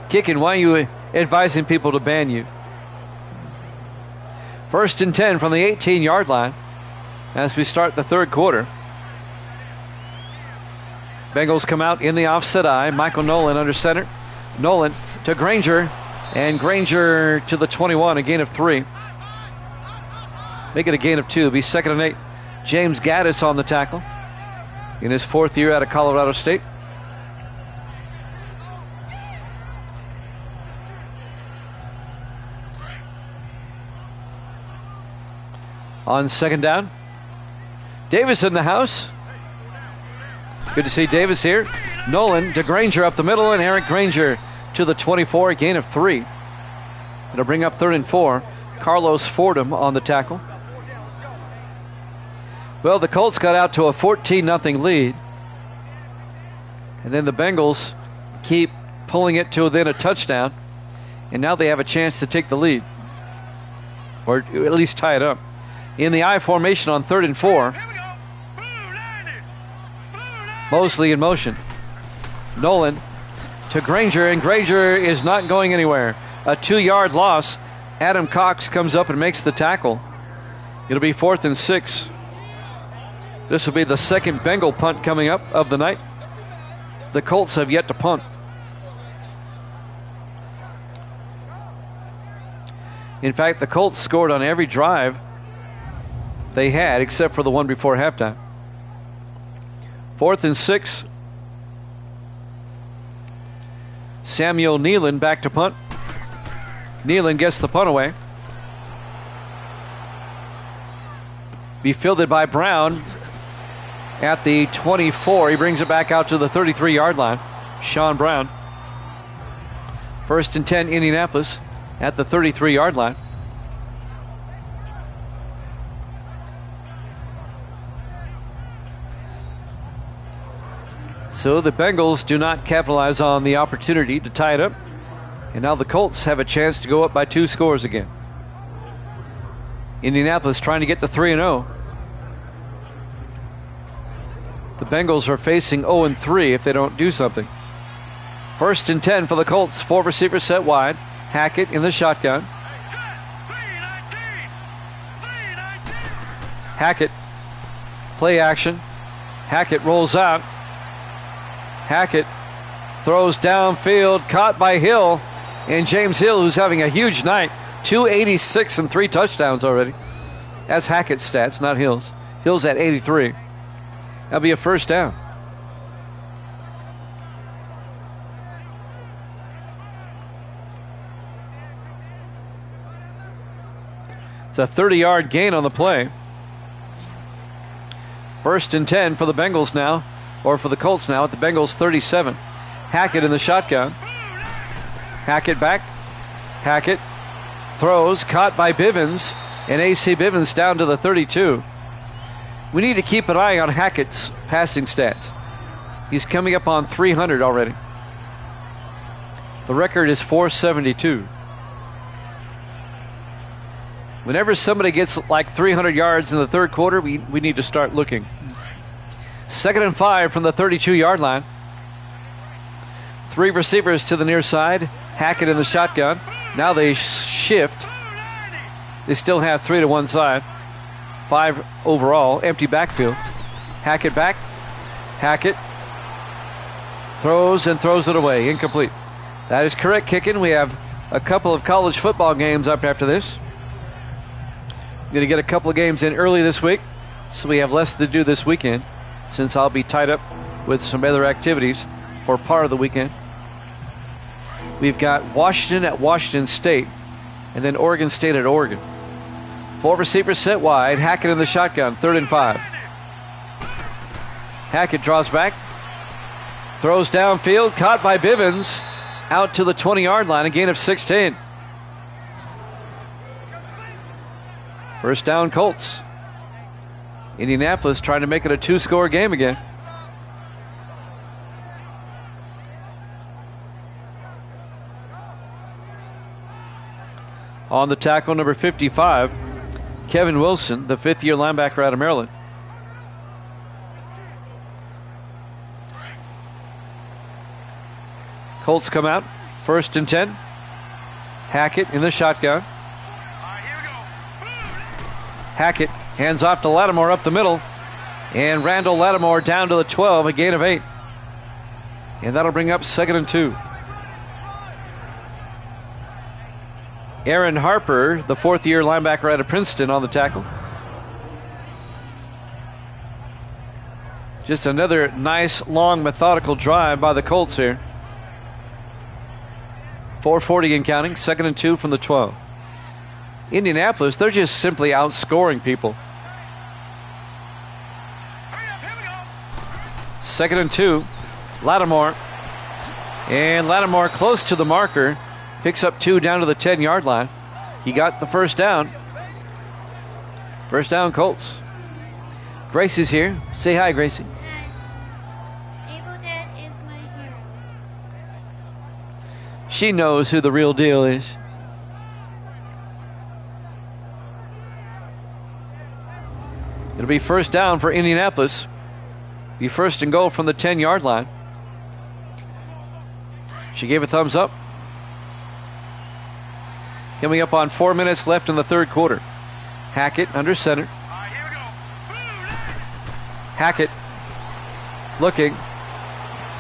Kicking, why are you advising people to ban you? 1st and 10 from the 18-yard line as we start the third quarter. Bengals come out in the offset eye. Michael Nolan under center. Nolan to Granger, and Granger to the 21, a gain of 3. Make it a gain of 2. It'll be 2nd and 8. James Gaddis on the tackle in his 4th year out of Colorado State. On 2nd down, Davis in the house. Good to see Davis here. Nolan to Granger up the middle, and Eric Granger to the 24, a gain of 3. It'll bring up 3rd and 4. Carlos Fordham on the tackle. Well, the Colts got out to a 14-0 lead. And then the Bengals keep pulling it to within a touchdown. And now they have a chance to take the lead, or at least tie it up. In the I formation on 3rd and 4. Mosley in motion. Nolan to Granger, and Granger is not going anywhere. A 2-yard loss. Adam Cox comes up and makes the tackle. It'll be 4th and 6. This will be the second Bengal punt coming up of the night. The Colts have yet to punt. In fact, the Colts scored on every drive they had, except for the one before halftime. 4th and 6. Samuel Nealon back to punt. Nealon gets the punt away. Be fielded by Brown at the 24. He brings it back out to the 33-yard line. Sean Brown. 1st and 10, Indianapolis at the 33-yard line. So the Bengals do not capitalize on the opportunity to tie it up. And now the Colts have a chance to go up by 2 scores again. Indianapolis trying to get to 3-0. The Bengals are facing 0-3 if they don't do something. 1st and 10 for the Colts. 4 receivers set wide. Hackett in the shotgun. Hackett. Play action. Hackett rolls out. Hackett throws downfield, caught by Hill. And James Hill, who's having a huge night. 286 and 3 touchdowns already. That's Hackett's stats, not Hill's. Hill's at 83. That'll be a first down. It's a 30-yard gain on the play. 1st and 10 for the Bengals now, or for the Colts now at the Bengals 37. Hackett in the shotgun. Hackett back. Hackett throws, caught by Bivens, and A.C. Bivens down to the 32. We need to keep an eye on Hackett's passing stats. He's coming up on 300 already. The record is 472. Whenever somebody gets like 300 yards in the third quarter, we need to start looking. 2nd and 5 from the 32-yard line. 3 receivers to the near side. Hackett in the shotgun. Now they shift. They still have 3 to one side. 5 overall. Empty backfield. Hackett back. Hackett throws and throws it away. Incomplete. That is correct kicking. We have a couple of college football games up after this. Going to get a couple of games in early this week, so we have less to do this weekend, since I'll be tied up with some other activities for part of the weekend. We've got Washington at Washington State, and then Oregon State at Oregon. 4 receivers set wide. Hackett in the shotgun. 3rd and 5. Hackett draws back. Throws downfield. Caught by Bivens. Out to the 20-yard line. A gain of 16. First down, Colts. Indianapolis trying to make it a 2-score game again. On the tackle, number 55, Kevin Wilson, the 5th-year linebacker out of Maryland. Colts come out. 1st and 10. Hackett in the shotgun. Hackett hands off to Lattimore up the middle. And Randall Lattimore down to the 12, a gain of 8. And that'll bring up 2nd and 2. Aaron Harper, the 4th-year linebacker out of Princeton, on the tackle. Just another nice, long, methodical drive by the Colts here. 4:40 and counting. 2nd and 2 from the 12. Indianapolis, they're just simply outscoring people. 2nd and 2. Lattimore. And Lattimore close to the marker. Picks up 2 down to the 10-yard line. He got the first down. First down, Colts. Gracie's here. Say hi, Gracie. Hi. Able Dad is my hero. She knows who the real deal is. It'll be first down for Indianapolis. Be 1st and goal from the 10-yard line. She gave a thumbs up. Coming up on 4 minutes left in the third quarter. Hackett under center. Hackett looking.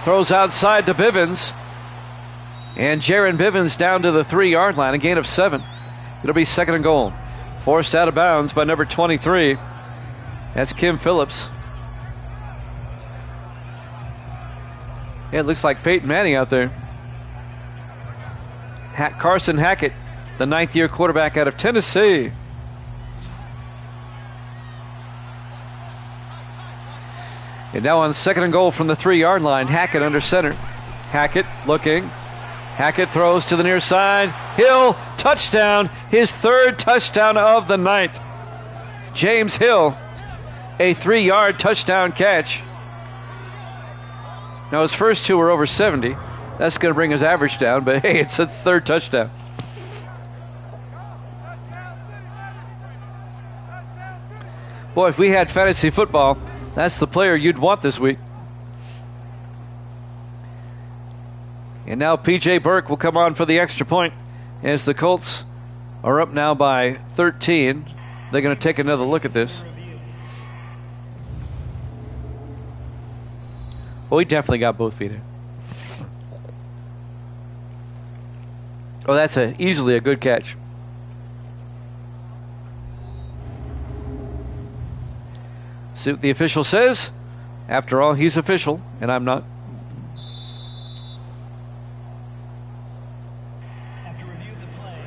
Throws outside to Bivens. And Jaron Bivens down to the 3-yard line. A gain of 7. It'll be 2nd and goal. Forced out of bounds by number 23. That's Kim Phillips. Yeah, it looks like Peyton Manning out there. Carson Hackett, the 9th-year quarterback out of Tennessee. And now on 2nd and goal from the 3-yard line, Hackett under center. Hackett looking. Hackett throws to the near side. Hill, touchdown. His 3rd touchdown of the night. James Hill, a 3-yard touchdown catch. Now his first two were over 70. That's going to bring his average down, but hey, it's a third touchdown. Boy, if we had fantasy football, that's the player you'd want this week. And now P.J. Burke will come on for the extra point as the Colts are up now by 13. They're going to take another look at this. Well, he definitely got both feet in. Oh, that's easily a good catch. See what the official says. After all, he's official, and I'm not. After review of the play,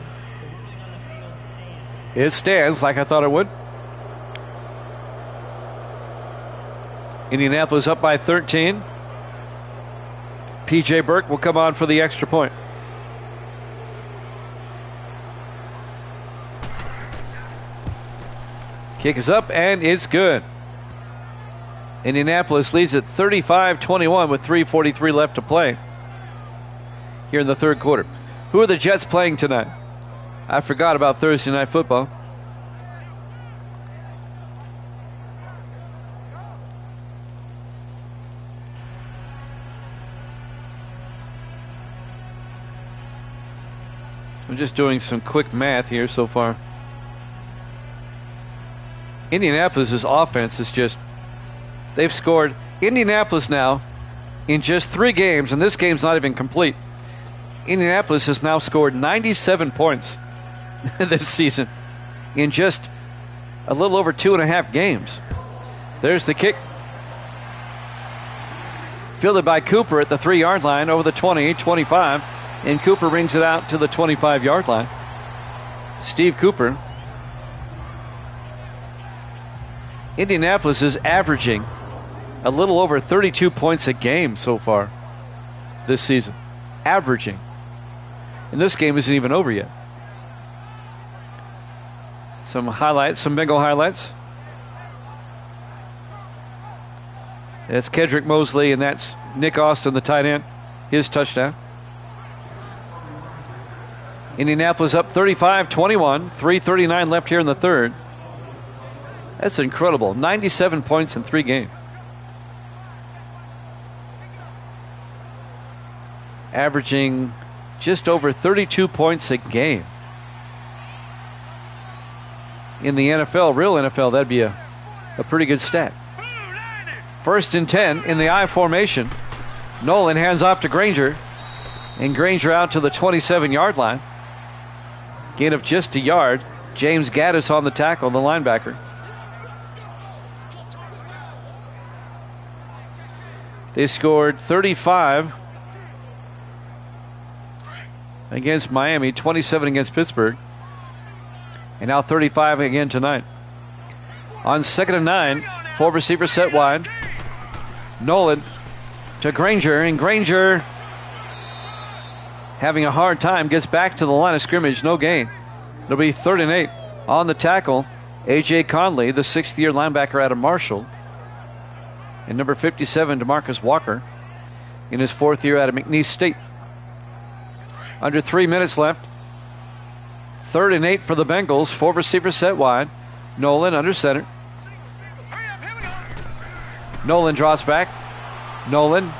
the ruling on the field stands. It stands like I thought it would. Indianapolis up by 13. P.J. Burke will come on for the extra point. Kick is up, and it's good. Indianapolis leads at 35-21 with 3:43 left to play here in the third quarter. Who are the Jets playing tonight? I forgot about Thursday Night Football. I'm just doing some quick math here so far. Indianapolis' offense is just... They've scored... Indianapolis now, in just 3 games, and this game's not even complete, Indianapolis has now scored 97 points this season in just a little over 2.5 games. There's the kick. Fielded by Cooper at the 3-yard line over the 20, 25, and Cooper brings it out to the 25-yard line. Steve Cooper. Indianapolis is averaging a little over 32 points a game so far this season. Averaging. And this game isn't even over yet. Some highlights, some Bengal highlights. That's Kedrick Mosley, and that's Nick Austin, the tight end. His touchdown. Indianapolis up 35-21. 3:39 left here in the third. That's incredible. 97 points in 3 games. Averaging just over 32 points a game. In the NFL, real NFL, that'd be a pretty good stat. 1st and 10 in the I formation. Nolan hands off to Granger. And Granger out to the 27-yard line. Gain of just a yard. James Gaddis on the tackle, the linebacker. They scored 35 against Miami, 27 against Pittsburgh, and now 35 again tonight. On 2nd and 9, 4 receivers set wide. Nolan to Granger, and Granger, having a hard time, gets back to the line of scrimmage. No gain. It'll be 3rd and 8. On the tackle, A.J. Conley, the 6th-year linebacker out of Marshall. And number 57, DeMarcus Walker, in his 4th year out of McNeese State. Under 3 minutes left. 3rd and 8 for the Bengals. 4 receivers set wide. Nolan under center. Nolan draws back. Nolan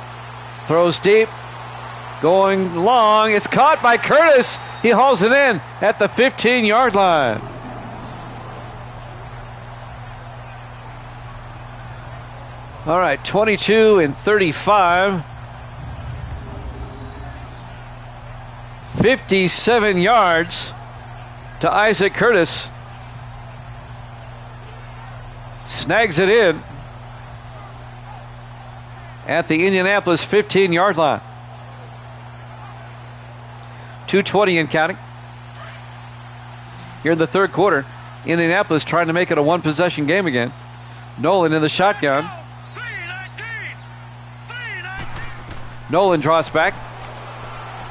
throws deep. Going long. It's caught by Curtis. He hauls it in at the 15-yard line. All right, 22 and 35. 57 yards to Isaac Curtis. Snags it in at the Indianapolis 15-yard line. 2:20 and counting. Here in the third quarter, Indianapolis trying to make it a one-possession game again. Nolan in the shotgun. Nolan draws back.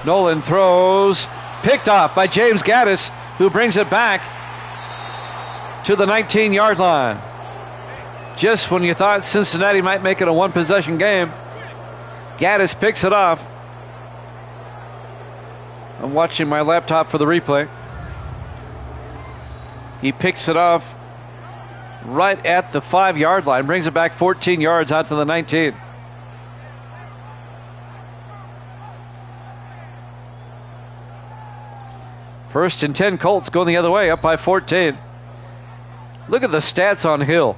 Nolan throws. Picked off by James Gaddis, who brings it back to the 19-yard line. Just when you thought Cincinnati might make it a one-possession game, Gaddis picks it off. I'm watching my laptop for the replay. He picks it off right at the 5-yard line, brings it back 14 yards out to the 19. First and 10 Colts going the other way, up by 14. Look at the stats on Hill.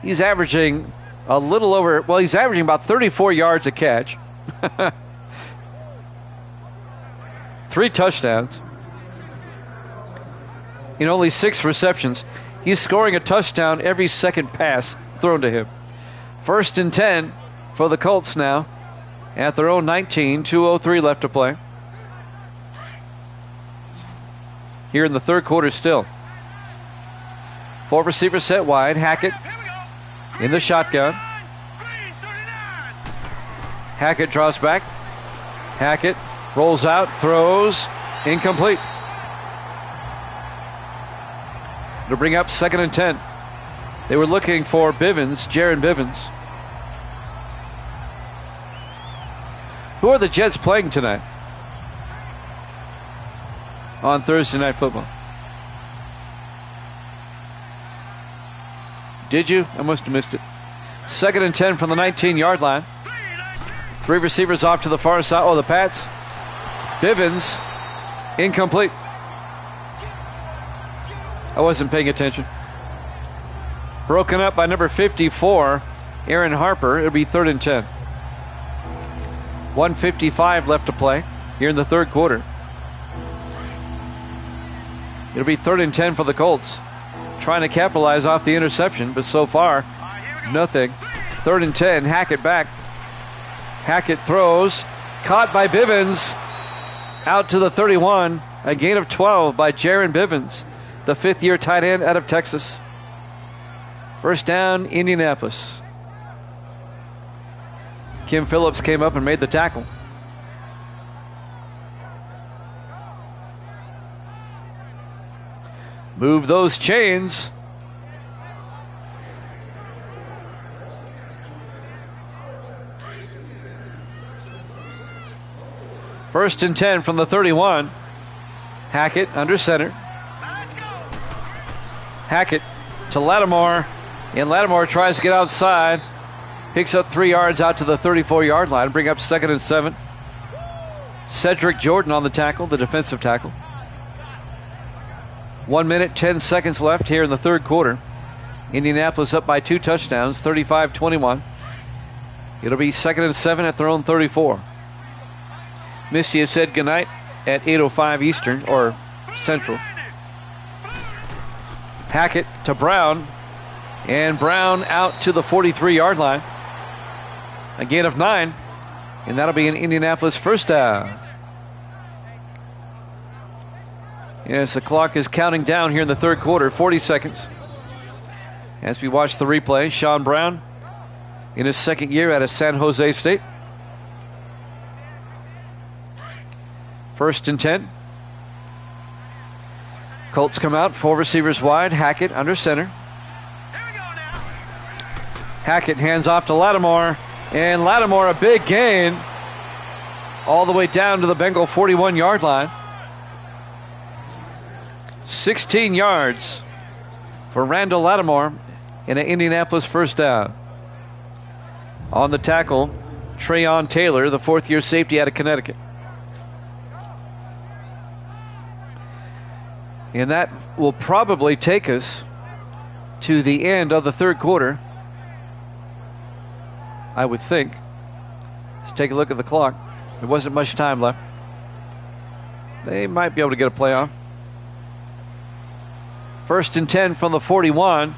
He's averaging a little over, well, he's averaging about 34 yards a catch. 3 touchdowns in only 6 receptions. He's scoring a touchdown every second pass thrown to him. First and 10 for the Colts now at their own 19, 2:03 left to play. Here in the third quarter still. 4 receivers set wide. Hackett in the shotgun. Hackett draws back. Hackett rolls out, throws, incomplete. To bring up 2nd and 10. They were looking for Bivens, Jaron Bivens. Who are the Jets playing tonight on Thursday Night Football? Did you? I must have missed it. 2nd and 10 from the 19-yard line. 3 receivers off to the far side. Oh, the Pats. Bivens, incomplete. I wasn't paying attention. Broken up by number 54, Aaron Harper. It'll be 3rd and 10. 1:55 left to play here in the third quarter. It'll be 3rd and 10 for the Colts. Trying to capitalize off the interception, but so far, nothing. 3rd and 10, Hackett back. Hackett throws, caught by Bivens, out to the 31. A gain of 12 by Jaron Bivens, the 5th-year tight end out of Texas. First down, Indianapolis. Kim Phillips came up and made the tackle. Move those chains. First and 10 from the 31. Hackett under center. Hackett to Lattimore. And Lattimore tries to get outside. Picks up 3 yards out to the 34-yard line. Bring up 2nd and 7. Cedric Jordan on the tackle, the defensive tackle. 1 minute, 10 seconds left here in the third quarter. Indianapolis up by 2 touchdowns, 35-21. It'll be 2nd and 7 at their own 34. Misty has said goodnight at 8:05 Eastern or Central. Hackett to Brown. And Brown out to the 43-yard line. A gain of 9. And that'll be an Indianapolis first down. Yes, the clock is counting down here in the third quarter. 40 seconds. As we watch the replay, Sean Brown in his 2nd year out of San Jose State. First and 10. Colts come out. 4 receivers wide. Hackett under center. Hackett hands off to Lattimore. And Lattimore, a big gain. All the way down to the Bengal 41-yard line. 16 yards for Randall Lattimore in an Indianapolis first down. On the tackle, Trayon Taylor, the 4th-year safety out of Connecticut. And that will probably take us to the end of the third quarter, I would think. Let's take a look at the clock. There wasn't much time left. They might be able to get a playoff. First and 10 from the 41,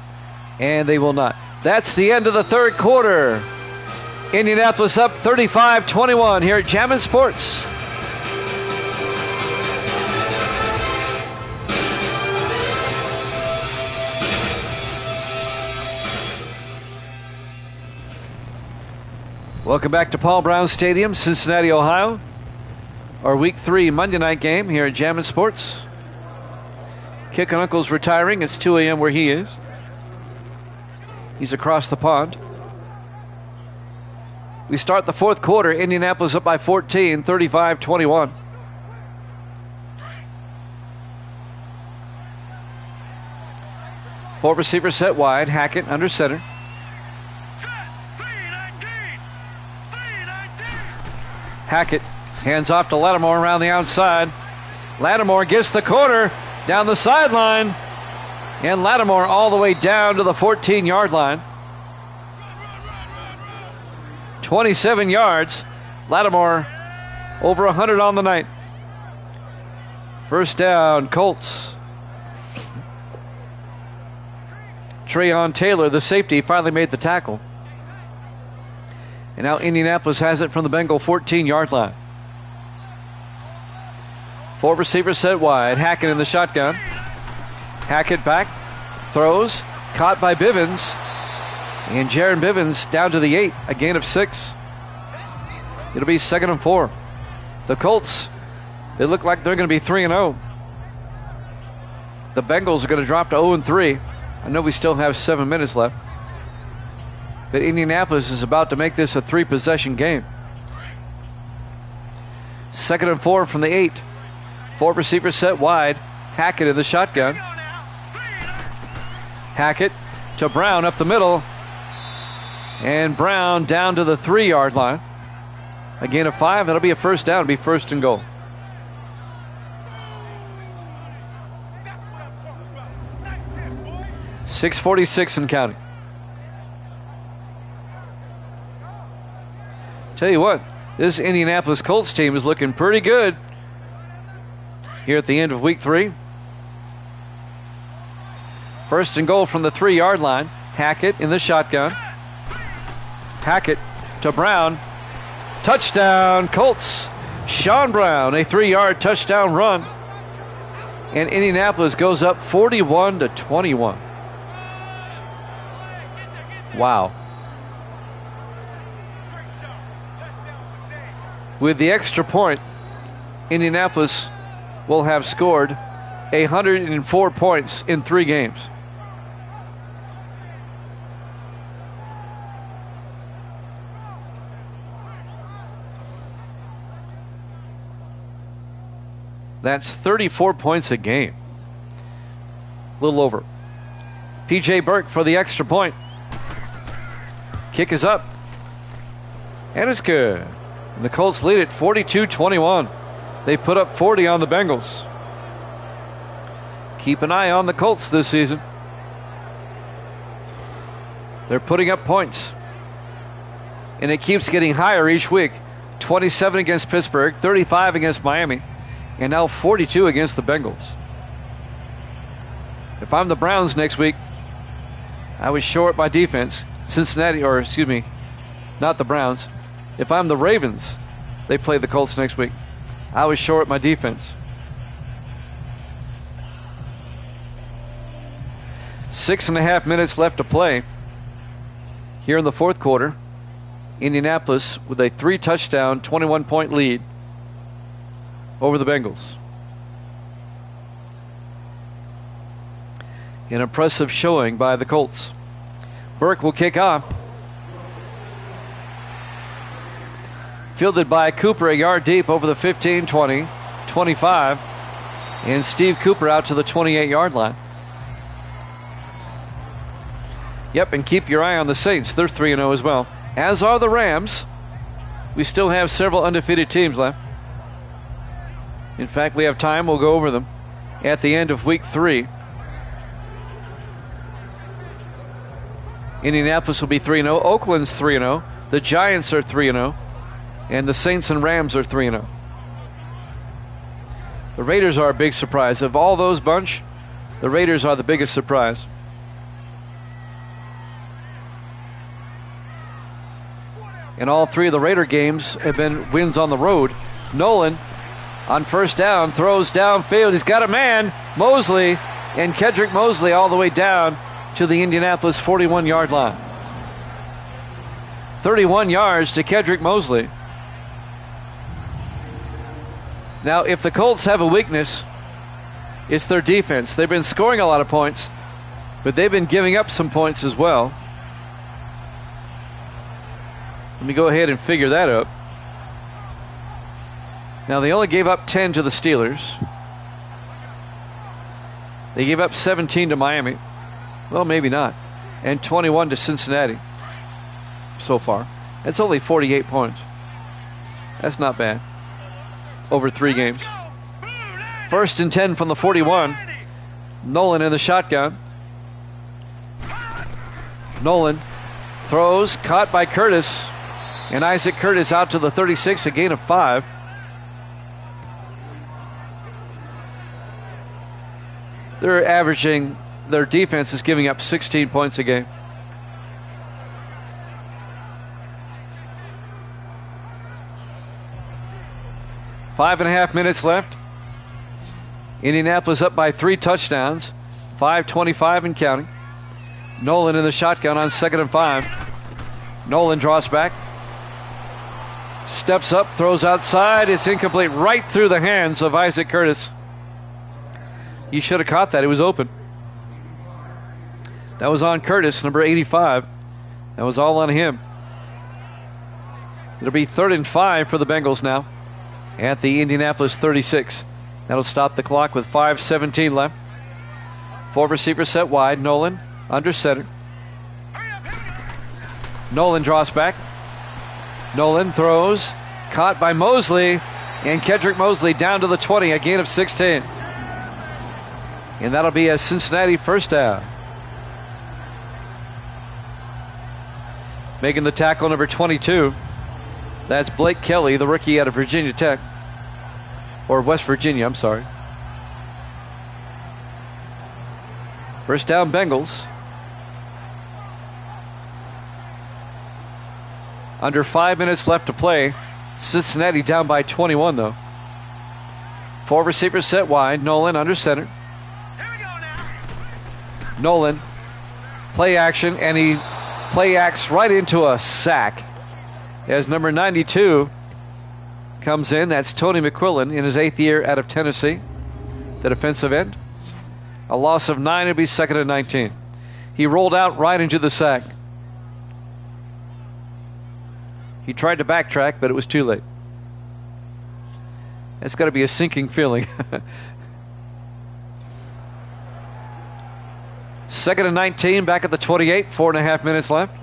and they will not. That's the end of the third quarter. Indianapolis up 35-21 here at Jammin' Sports. Welcome back to Paul Brown Stadium, Cincinnati, Ohio. Our Week 3 Monday night game here at Jammin' Sports. Kick and Uncle's retiring. It's 2 a.m. where he is. He's across the pond. We start the fourth quarter. Indianapolis up by 14, 35-21. Four receivers set wide. Hackett under center. Set. 319. 319. Hackett hands off to Lattimore around the outside. Lattimore gets the corner down the sideline. And Lattimore all the way down to the 14-yard line. 27 yards. Lattimore over 100 on the night. First down, Colts. Trayon Taylor, the safety, finally made the tackle. And now Indianapolis has it from the Bengal 14-yard line. Four receivers set wide. Hackett in the shotgun. Hackett back. Throws. Caught by Bivens. And Jaron Bivens down to the 8. A gain of 6. It'll be 2nd and 4. The Colts, they look like they're going to be 3-0. The Bengals are going to drop to 0-3. I know we still have 7 minutes left. But Indianapolis is about to make this a 3-possession game. 2nd and 4 from the 8. Four receivers set wide. Hackett in the shotgun. Hackett to Brown up the middle. And Brown down to the 3-yard line. A gain of 5. That'll be a first down. It'll be 1st and goal. .646 and counting. Tell you what, this Indianapolis Colts team is looking pretty good here at the end of week 3. 1st and goal from the 3-yard line. Hackett in the shotgun. Hackett to Brown. Touchdown, Colts. Sean Brown, a 3-yard touchdown run. And Indianapolis goes up 41-21. Wow. With the extra point, Indianapolis will have scored 104 points in 3 games. That's 34 points a game. A little over. P.J. Burke for the extra point. Kick is up. And it's good. And the Colts lead it 42-21. They put up 40 on the Bengals. Keep an eye on the Colts this season. They're putting up points. And it keeps getting higher each week. 27 against Pittsburgh, 35 against Miami, and now 42 against the Bengals. If I'm the Browns next week, I was short my defense. Cincinnati, or excuse me, not the Browns. If I'm the Ravens, they play the Colts next week. I was short my defense. 6.5 minutes left to play here in the fourth quarter. Indianapolis with a 3-touchdown, 21-point lead over the Bengals. An impressive showing by the Colts. Burke will kick off. Fielded by Cooper a yard deep over the 15, 20, 25. And Steve Cooper out to the 28-yard line. Yep, and keep your eye on the Saints. They're 3-0 as well. As are the Rams. We still have several undefeated teams left. In fact, we have time. We'll go over them at the end of week 3. Indianapolis will be 3-0. Oakland's 3-0. The Giants are 3-0. And the Saints and Rams are 3-0. The Raiders are a big surprise. Of all those bunch, the Raiders are the biggest surprise. And all 3 of the Raider games have been wins on the road. Nolan on first down throws downfield. He's got a man, Mosley, and Kedrick Mosley all the way down to the Indianapolis 41-yard line. 31 yards to Kedrick Mosley. Now, if the Colts have a weakness, it's their defense. They've been scoring a lot of points, but they've been giving up some points as well. Let me go ahead and figure that out. Now, they only gave up 10 to the Steelers. They gave up 17 to Miami. Well, maybe not. And 21 to Cincinnati so far. That's only 48 points. That's not bad. Over 3 games. 1st and 10 from the 41. Nolan in the shotgun. Nolan throws, caught by Curtis. And Isaac Curtis out to the 36, a gain of 5. They're averaging, their defense is giving up 16 points a game. Five and a half minutes left. Indianapolis up by 3 touchdowns. 5:25 and counting. Nolan in the shotgun on 2nd and 5. Nolan draws back. Steps up, throws outside. It's incomplete, right through the hands of Isaac Curtis. He should have caught that. It was open. That was on Curtis, number 85. That was all on him. It'll be 3rd and 5 for the Bengals now at the Indianapolis 36. That'll stop the clock with 5:17 left. 4 receivers set wide. Nolan under center. Nolan draws back. Nolan throws. Caught by Mosley. And Kedrick Mosley down to the 20. A gain of 16. And that'll be a Cincinnati first down. Making the tackle, number 22. That's Blake Kelly, the rookie out of Virginia Tech. Or West Virginia, I'm sorry. First down, Bengals. Under 5 minutes left to play. Cincinnati down by 21, though. 4 receivers set wide. Nolan under center. Nolan, play action, and he play acts right into a sack. As number 92 comes in, that's Tony McQuillan in his 8th year out of Tennessee, the defensive end. A loss of 9, it'll be 2nd and 19. He rolled out right into the sack. He tried to backtrack, but it was too late. That's got to be a sinking feeling. 2nd and 19, back at the 28, 4.5 minutes left.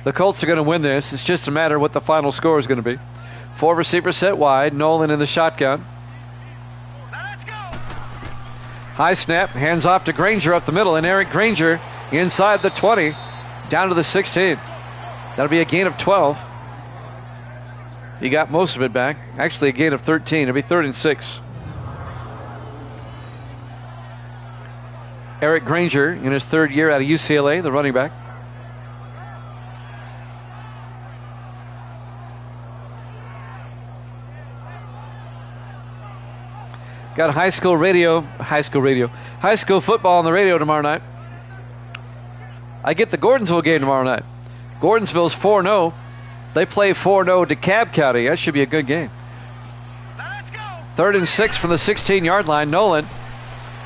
The Colts are going to win this. It's just a matter of what the final score is going to be. 4 receivers set wide. Nolan in the shotgun. High snap, hands off to Granger up the middle, and Eric Granger inside the 20, down to the 16. That'll be a gain of 12. He got most of it back. Actually, a gain of 13. It'll be 3rd and 6. Eric Granger in his 3rd year out of UCLA, the running back. Got high school football on the radio tomorrow night. I get the Gordonsville game tomorrow night. Gordonsville's 4-0. They play 4-0 DeKalb County. That should be a good game. 3rd and 6 from the 16-yard line. Nolan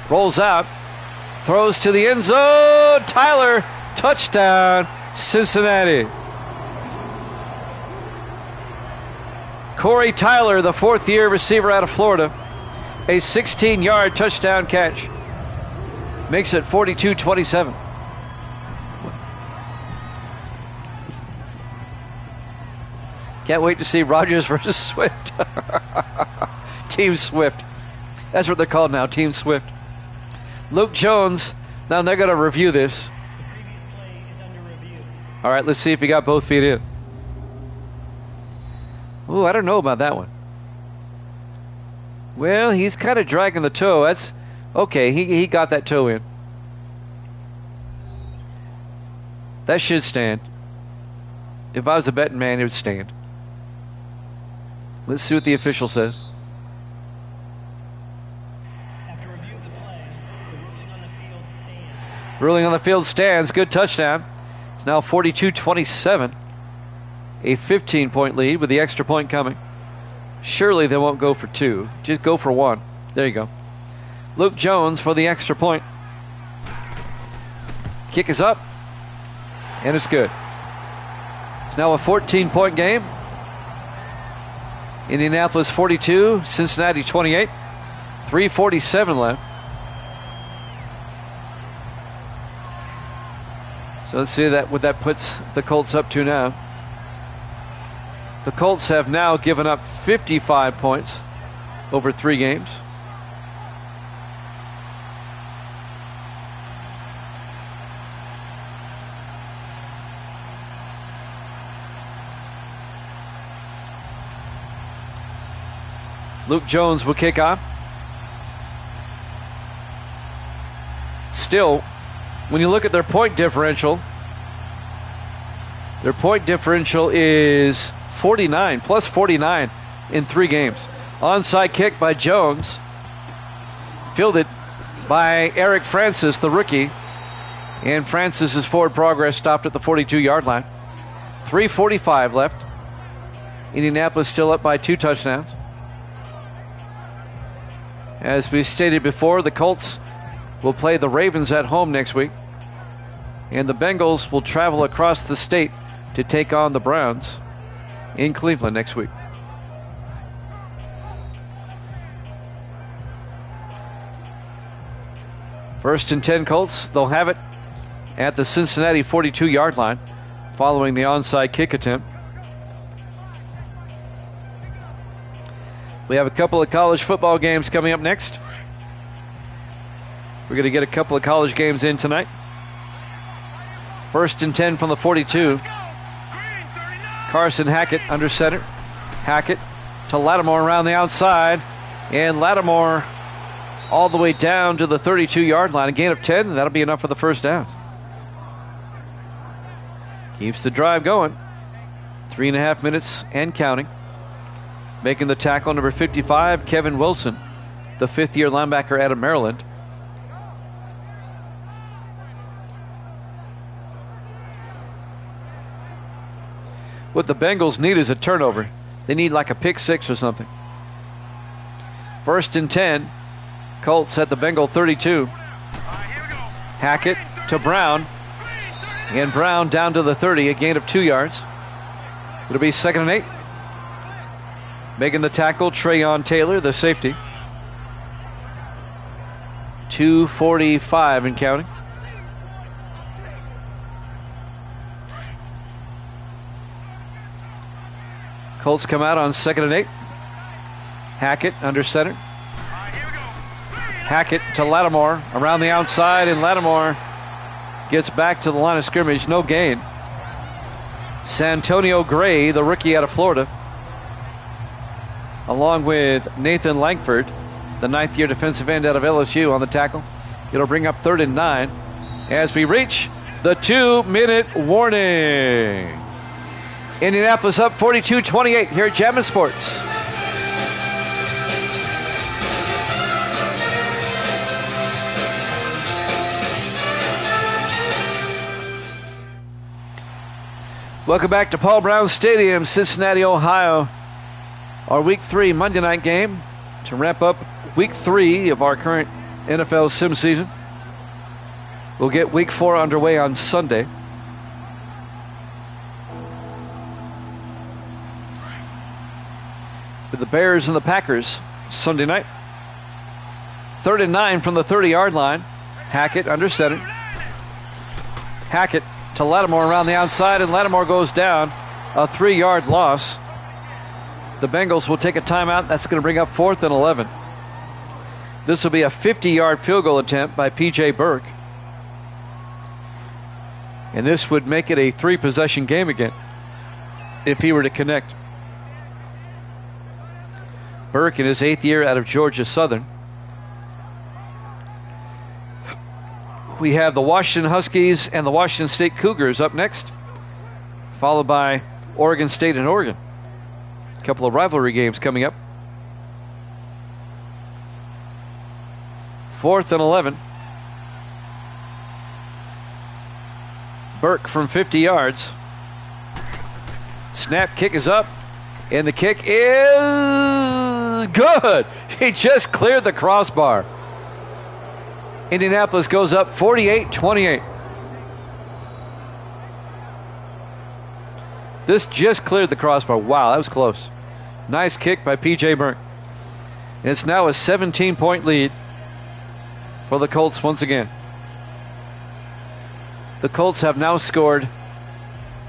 rolls out. Throws to the end zone. Tyler, touchdown, Cincinnati. Corey Tyler, the 4th-year receiver out of Florida. A 16-yard touchdown catch. Makes it 42-27. Can't wait to see Rogers versus Swift. Team Swift. That's what they're called now, Team Swift. Luke Jones, now they're going to review this. The previous play is under review. All right, let's see if he got both feet in. Ooh, I don't know about that one. Well, he's kind of dragging the toe. That's okay. He got that toe in. That should stand. If I was a betting man, it would stand. Let's see what the official says. After review of the play, the ruling on the field stands. Ruling on the field stands. Good touchdown. It's now 42-27. A 15-point lead with the extra point coming. Surely they won't go for 2. Just go for 1. There you go. Luke Jones for the extra point. Kick is up. And it's good. now a 14-point game. Indianapolis 42, Cincinnati 28. 3:47 left. So let's see what that puts the Colts up to now. The Colts have now given up 55 points over 3 games. Luke Jones will kick off. Still, when you look at their point differential is 49, plus 49 in 3 games. Onside kick by Jones. Fielded by Eric Francis, the rookie. And Francis's forward progress stopped at the 42-yard line. 3:45 left. Indianapolis still up by 2 touchdowns. As we stated before, the Colts will play the Ravens at home next week. And the Bengals will travel across the state to take on the Browns in Cleveland next week. First and 10 Colts. They'll have it at the Cincinnati 42-yard line following the onside kick attempt. We have a couple of college football games coming up next. We're going to get a couple of college games in tonight. First and 10 from the 42. Carson Hackett under center. Hackett to Lattimore around the outside. And Lattimore all the way down to the 32-yard line. A gain of 10, and that'll be enough for the first down. Keeps the drive going. 3.5 minutes and counting. Making the tackle, number 55, Kevin Wilson, the fifth-year linebacker out of Maryland. What the Bengals need is a turnover. They need like a pick 6 or something. First and 10. Colts at the Bengal 32. Hackett to Brown. And Brown down to the 30, a gain of 2 yards. It'll be 2nd and 8. Making the tackle, Trayon Taylor, the safety. 2:45 and counting. Colts come out on 2nd and 8. Hackett under center. Hackett to Lattimore around the outside, and Lattimore gets back to the line of scrimmage. No gain. Santonio Gray, the rookie out of Florida, along with Nathan Langford, the 9th-year defensive end out of LSU, on the tackle. It'll bring up 3rd and 9 as we reach the 2-minute warning. Indianapolis up 42-28 here at Jammin' Sports. Welcome back to Paul Brown Stadium, Cincinnati, Ohio. Our Week 3 Monday night game to wrap up Week 3 of our current NFL sim season. We'll get Week 4 underway on Sunday. With the Bears and the Packers Sunday night. 3rd and 9 from the 30-yard line. Hackett under center. Hackett to Lattimore around the outside, and Lattimore goes down. A 3-yard loss. The Bengals will take a timeout. That's going to bring up 4th and 11. This will be a 50-yard field goal attempt by P.J. Burke. And this would make it a 3-possession game again if he were to connect. Burke in his 8th year out of Georgia Southern. We have the Washington Huskies and the Washington State Cougars up next, followed by Oregon State and Oregon. A couple of rivalry games coming up. 4th and 11. Burke from 50 yards. Snap, kick is up, and the kick is good. He just cleared the crossbar. Indianapolis goes up 48-28. This just cleared the crossbar. Wow, that was close. Nice kick by P.J. Burke. And it's now a 17-point lead for the Colts once again. The Colts have now scored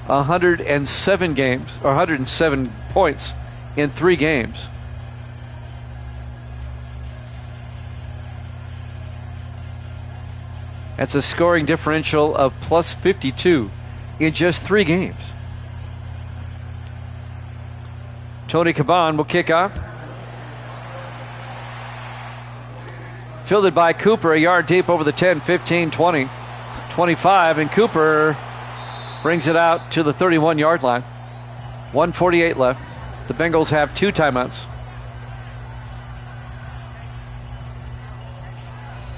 107 points in 3 games. That's a scoring differential of plus 52 in just 3 games. Tony Caban will kick off. Fielded by Cooper, a yard deep over the 10, 15, 20, 25, and Cooper brings it out to the 31-yard line. 1:48 left. The Bengals have 2 timeouts.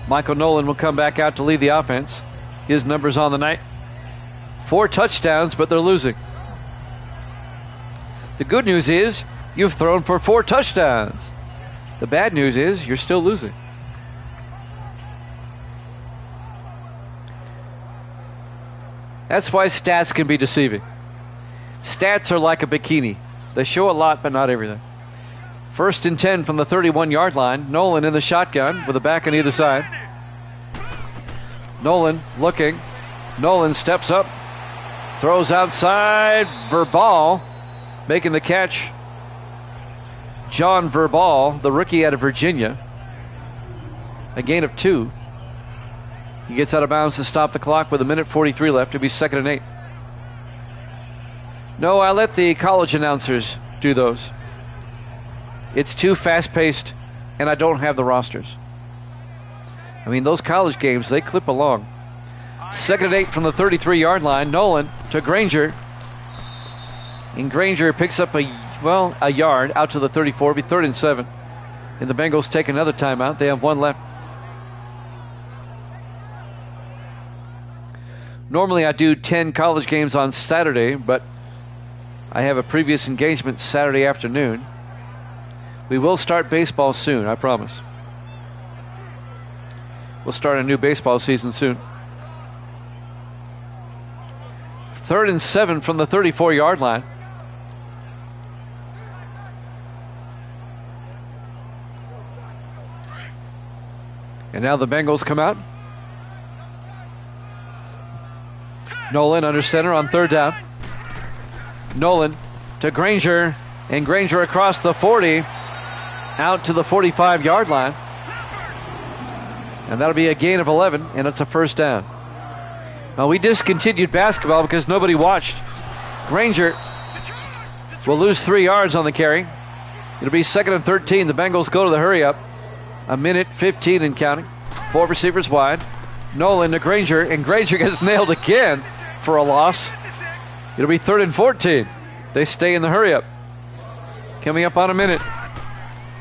Michael Nolan will come back out to lead the offense. His numbers on the night: 4 touchdowns, but they're losing. The good news is you've thrown for 4 touchdowns. The bad news is you're still losing. That's why stats can be deceiving. Stats are like a bikini. They show a lot, but not everything. 1st and 10 from the 31-yard line. Nolan in the shotgun with a back on either side. Nolan looking. Nolan steps up. Throws outside. Verbal making the catch. John Verbal, the rookie out of Virginia. A gain of 2. He gets out of bounds to stop the clock with 1:43 left. It'll be 2nd and 8. No, I let the college announcers do those. It's too fast-paced, and I don't have the rosters. I mean, those college games, they clip along. 2nd and 8 from the 33-yard line. Nolan to Granger. And Granger picks up a yard out to the 34. It'll be 3rd and 7. And the Bengals take another timeout. They have 1 left. Normally I do 10 college games on Saturday, but I have a previous engagement Saturday afternoon. We will start baseball soon, I promise. We'll start a new baseball season soon. 3rd and 7 from the 34-yard line. And now the Bengals come out. Nolan under center on 3rd down. Nolan to Granger, and Granger across the 40, out to the 45-yard line. And that'll be a gain of 11, and it's a 1st down. Now, we discontinued basketball because nobody watched. Granger will lose 3 yards on the carry. It'll be 2nd and 13. The Bengals go to the hurry up. 1:15 and counting. 4 receivers wide. Nolan to Granger, and Granger gets nailed again for a loss. It'll be 3rd and 14. They stay in the hurry up. Coming up on a minute.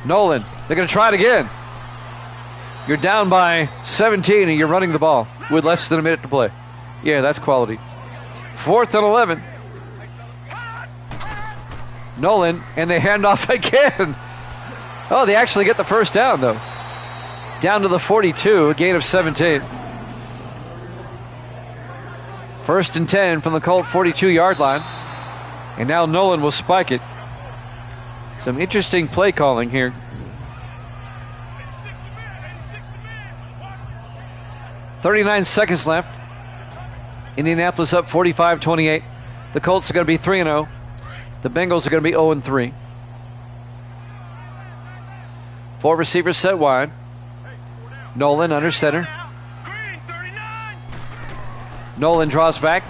Nolan, they're going to try it again. You're down by 17 and you're running the ball with less than a minute to play. Yeah, that's quality. 4th and 11. Nolan, and they hand off again. Oh, they actually get the 1st down, though. Down to the 42, a gain of 17. 1st and 10 from the Colt 42-yard line. And now Nolan will spike it. Some interesting play calling here. 39 seconds left. Indianapolis up 45-28. The Colts are going to be 3-0. The Bengals are going to be 0-3. 4 receivers set wide. Nolan under center. Nolan draws back.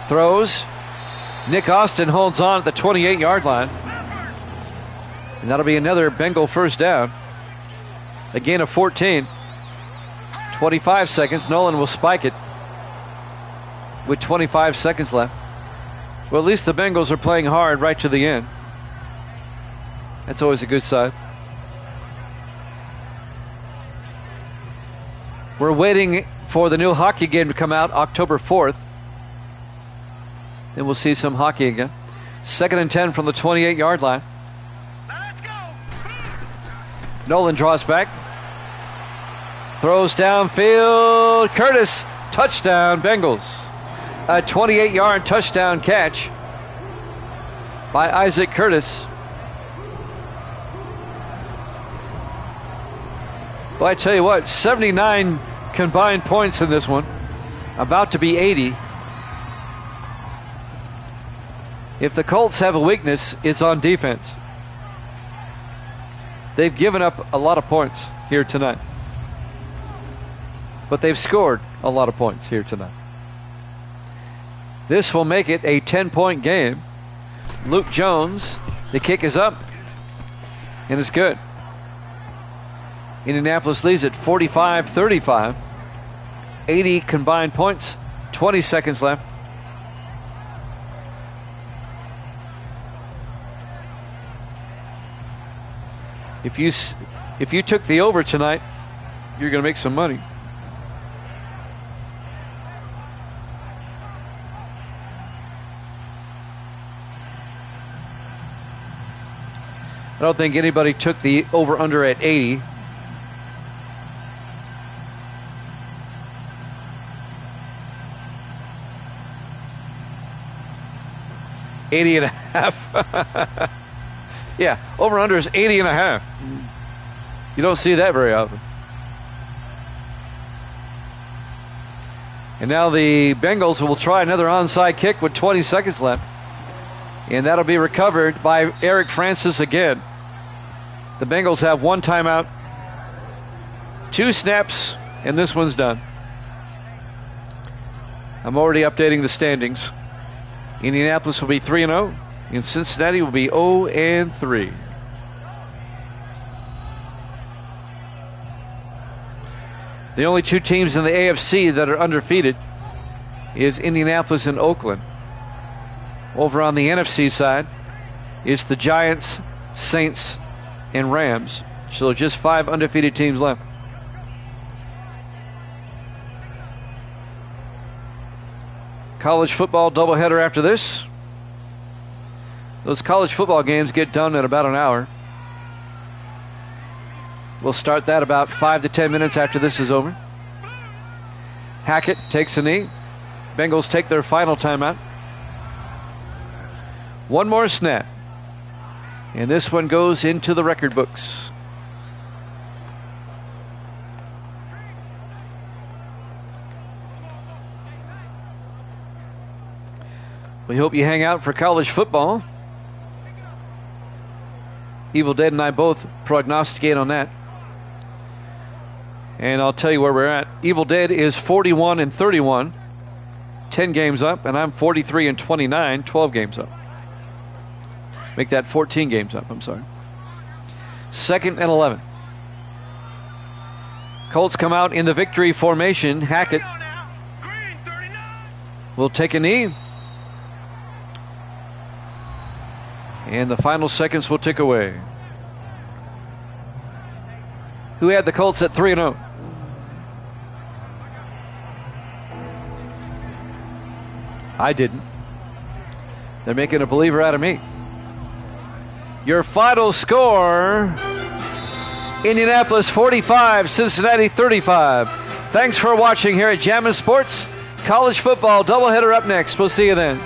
Throws. Nick Austin holds on at the 28-yard line. And that'll be another Bengal 1st down. A gain of 14. 25 seconds. Nolan will spike it with 25 seconds left. Well, at least the Bengals are playing hard right to the end. That's always a good sign. We're waiting for the new hockey game to come out October 4th. Then we'll see some hockey again. 2nd and 10 from the 28-yard line. Let's go. Nolan draws back. Throws downfield. Curtis, touchdown, Bengals. A 28-yard touchdown catch by Isaac Curtis. Well, I tell you what, 79 combined points in this one. About to be 80. If the Colts have a weakness, it's on defense. They've given up a lot of points here tonight. But they've scored a lot of points here tonight. This will make it a 10-point game. Luke Jones, the kick is up, and it's good. Indianapolis leads at 45-35. 80 combined points, 20 seconds left. If you took the over tonight, you're going to make some money. I don't think anybody took the over-under at 80. $80.5. Yeah, over-under is 80.5. You don't see that very often. And now the Bengals will try another onside kick with 20 seconds left. And that'll be recovered by Eric Francis again. The Bengals have one timeout, 2 snaps, and this one's done. I'm already updating the standings. Indianapolis will be 3-0, and Cincinnati will be 0-3. The only 2 teams in the AFC that are undefeated is Indianapolis and Oakland. Over on the NFC side, it's the Giants, Saints, and Rams. So just 5 undefeated teams left. College football doubleheader after this. Those college football games get done in about an hour. We'll start that about 5 to 10 minutes after this is over. Hackett takes a knee. Bengals take their final timeout. One more snap. And this one goes into the record books. We hope you hang out for college football. Evil Dead and I both prognosticate on that. And I'll tell you where we're at. Evil Dead is 41-31, 10 games up, and I'm 43-29, 12 games up. Make that 14 games up, I'm sorry. 2nd and 11. Colts come out in the victory formation. Hackett will take a knee. And the final seconds will tick away. Who had the Colts at 3-0? I didn't. They're making a believer out of me. Your final score, Indianapolis 45, Cincinnati 35. Thanks for watching here at Jammin' Sports. College football doubleheader up next. We'll see you then.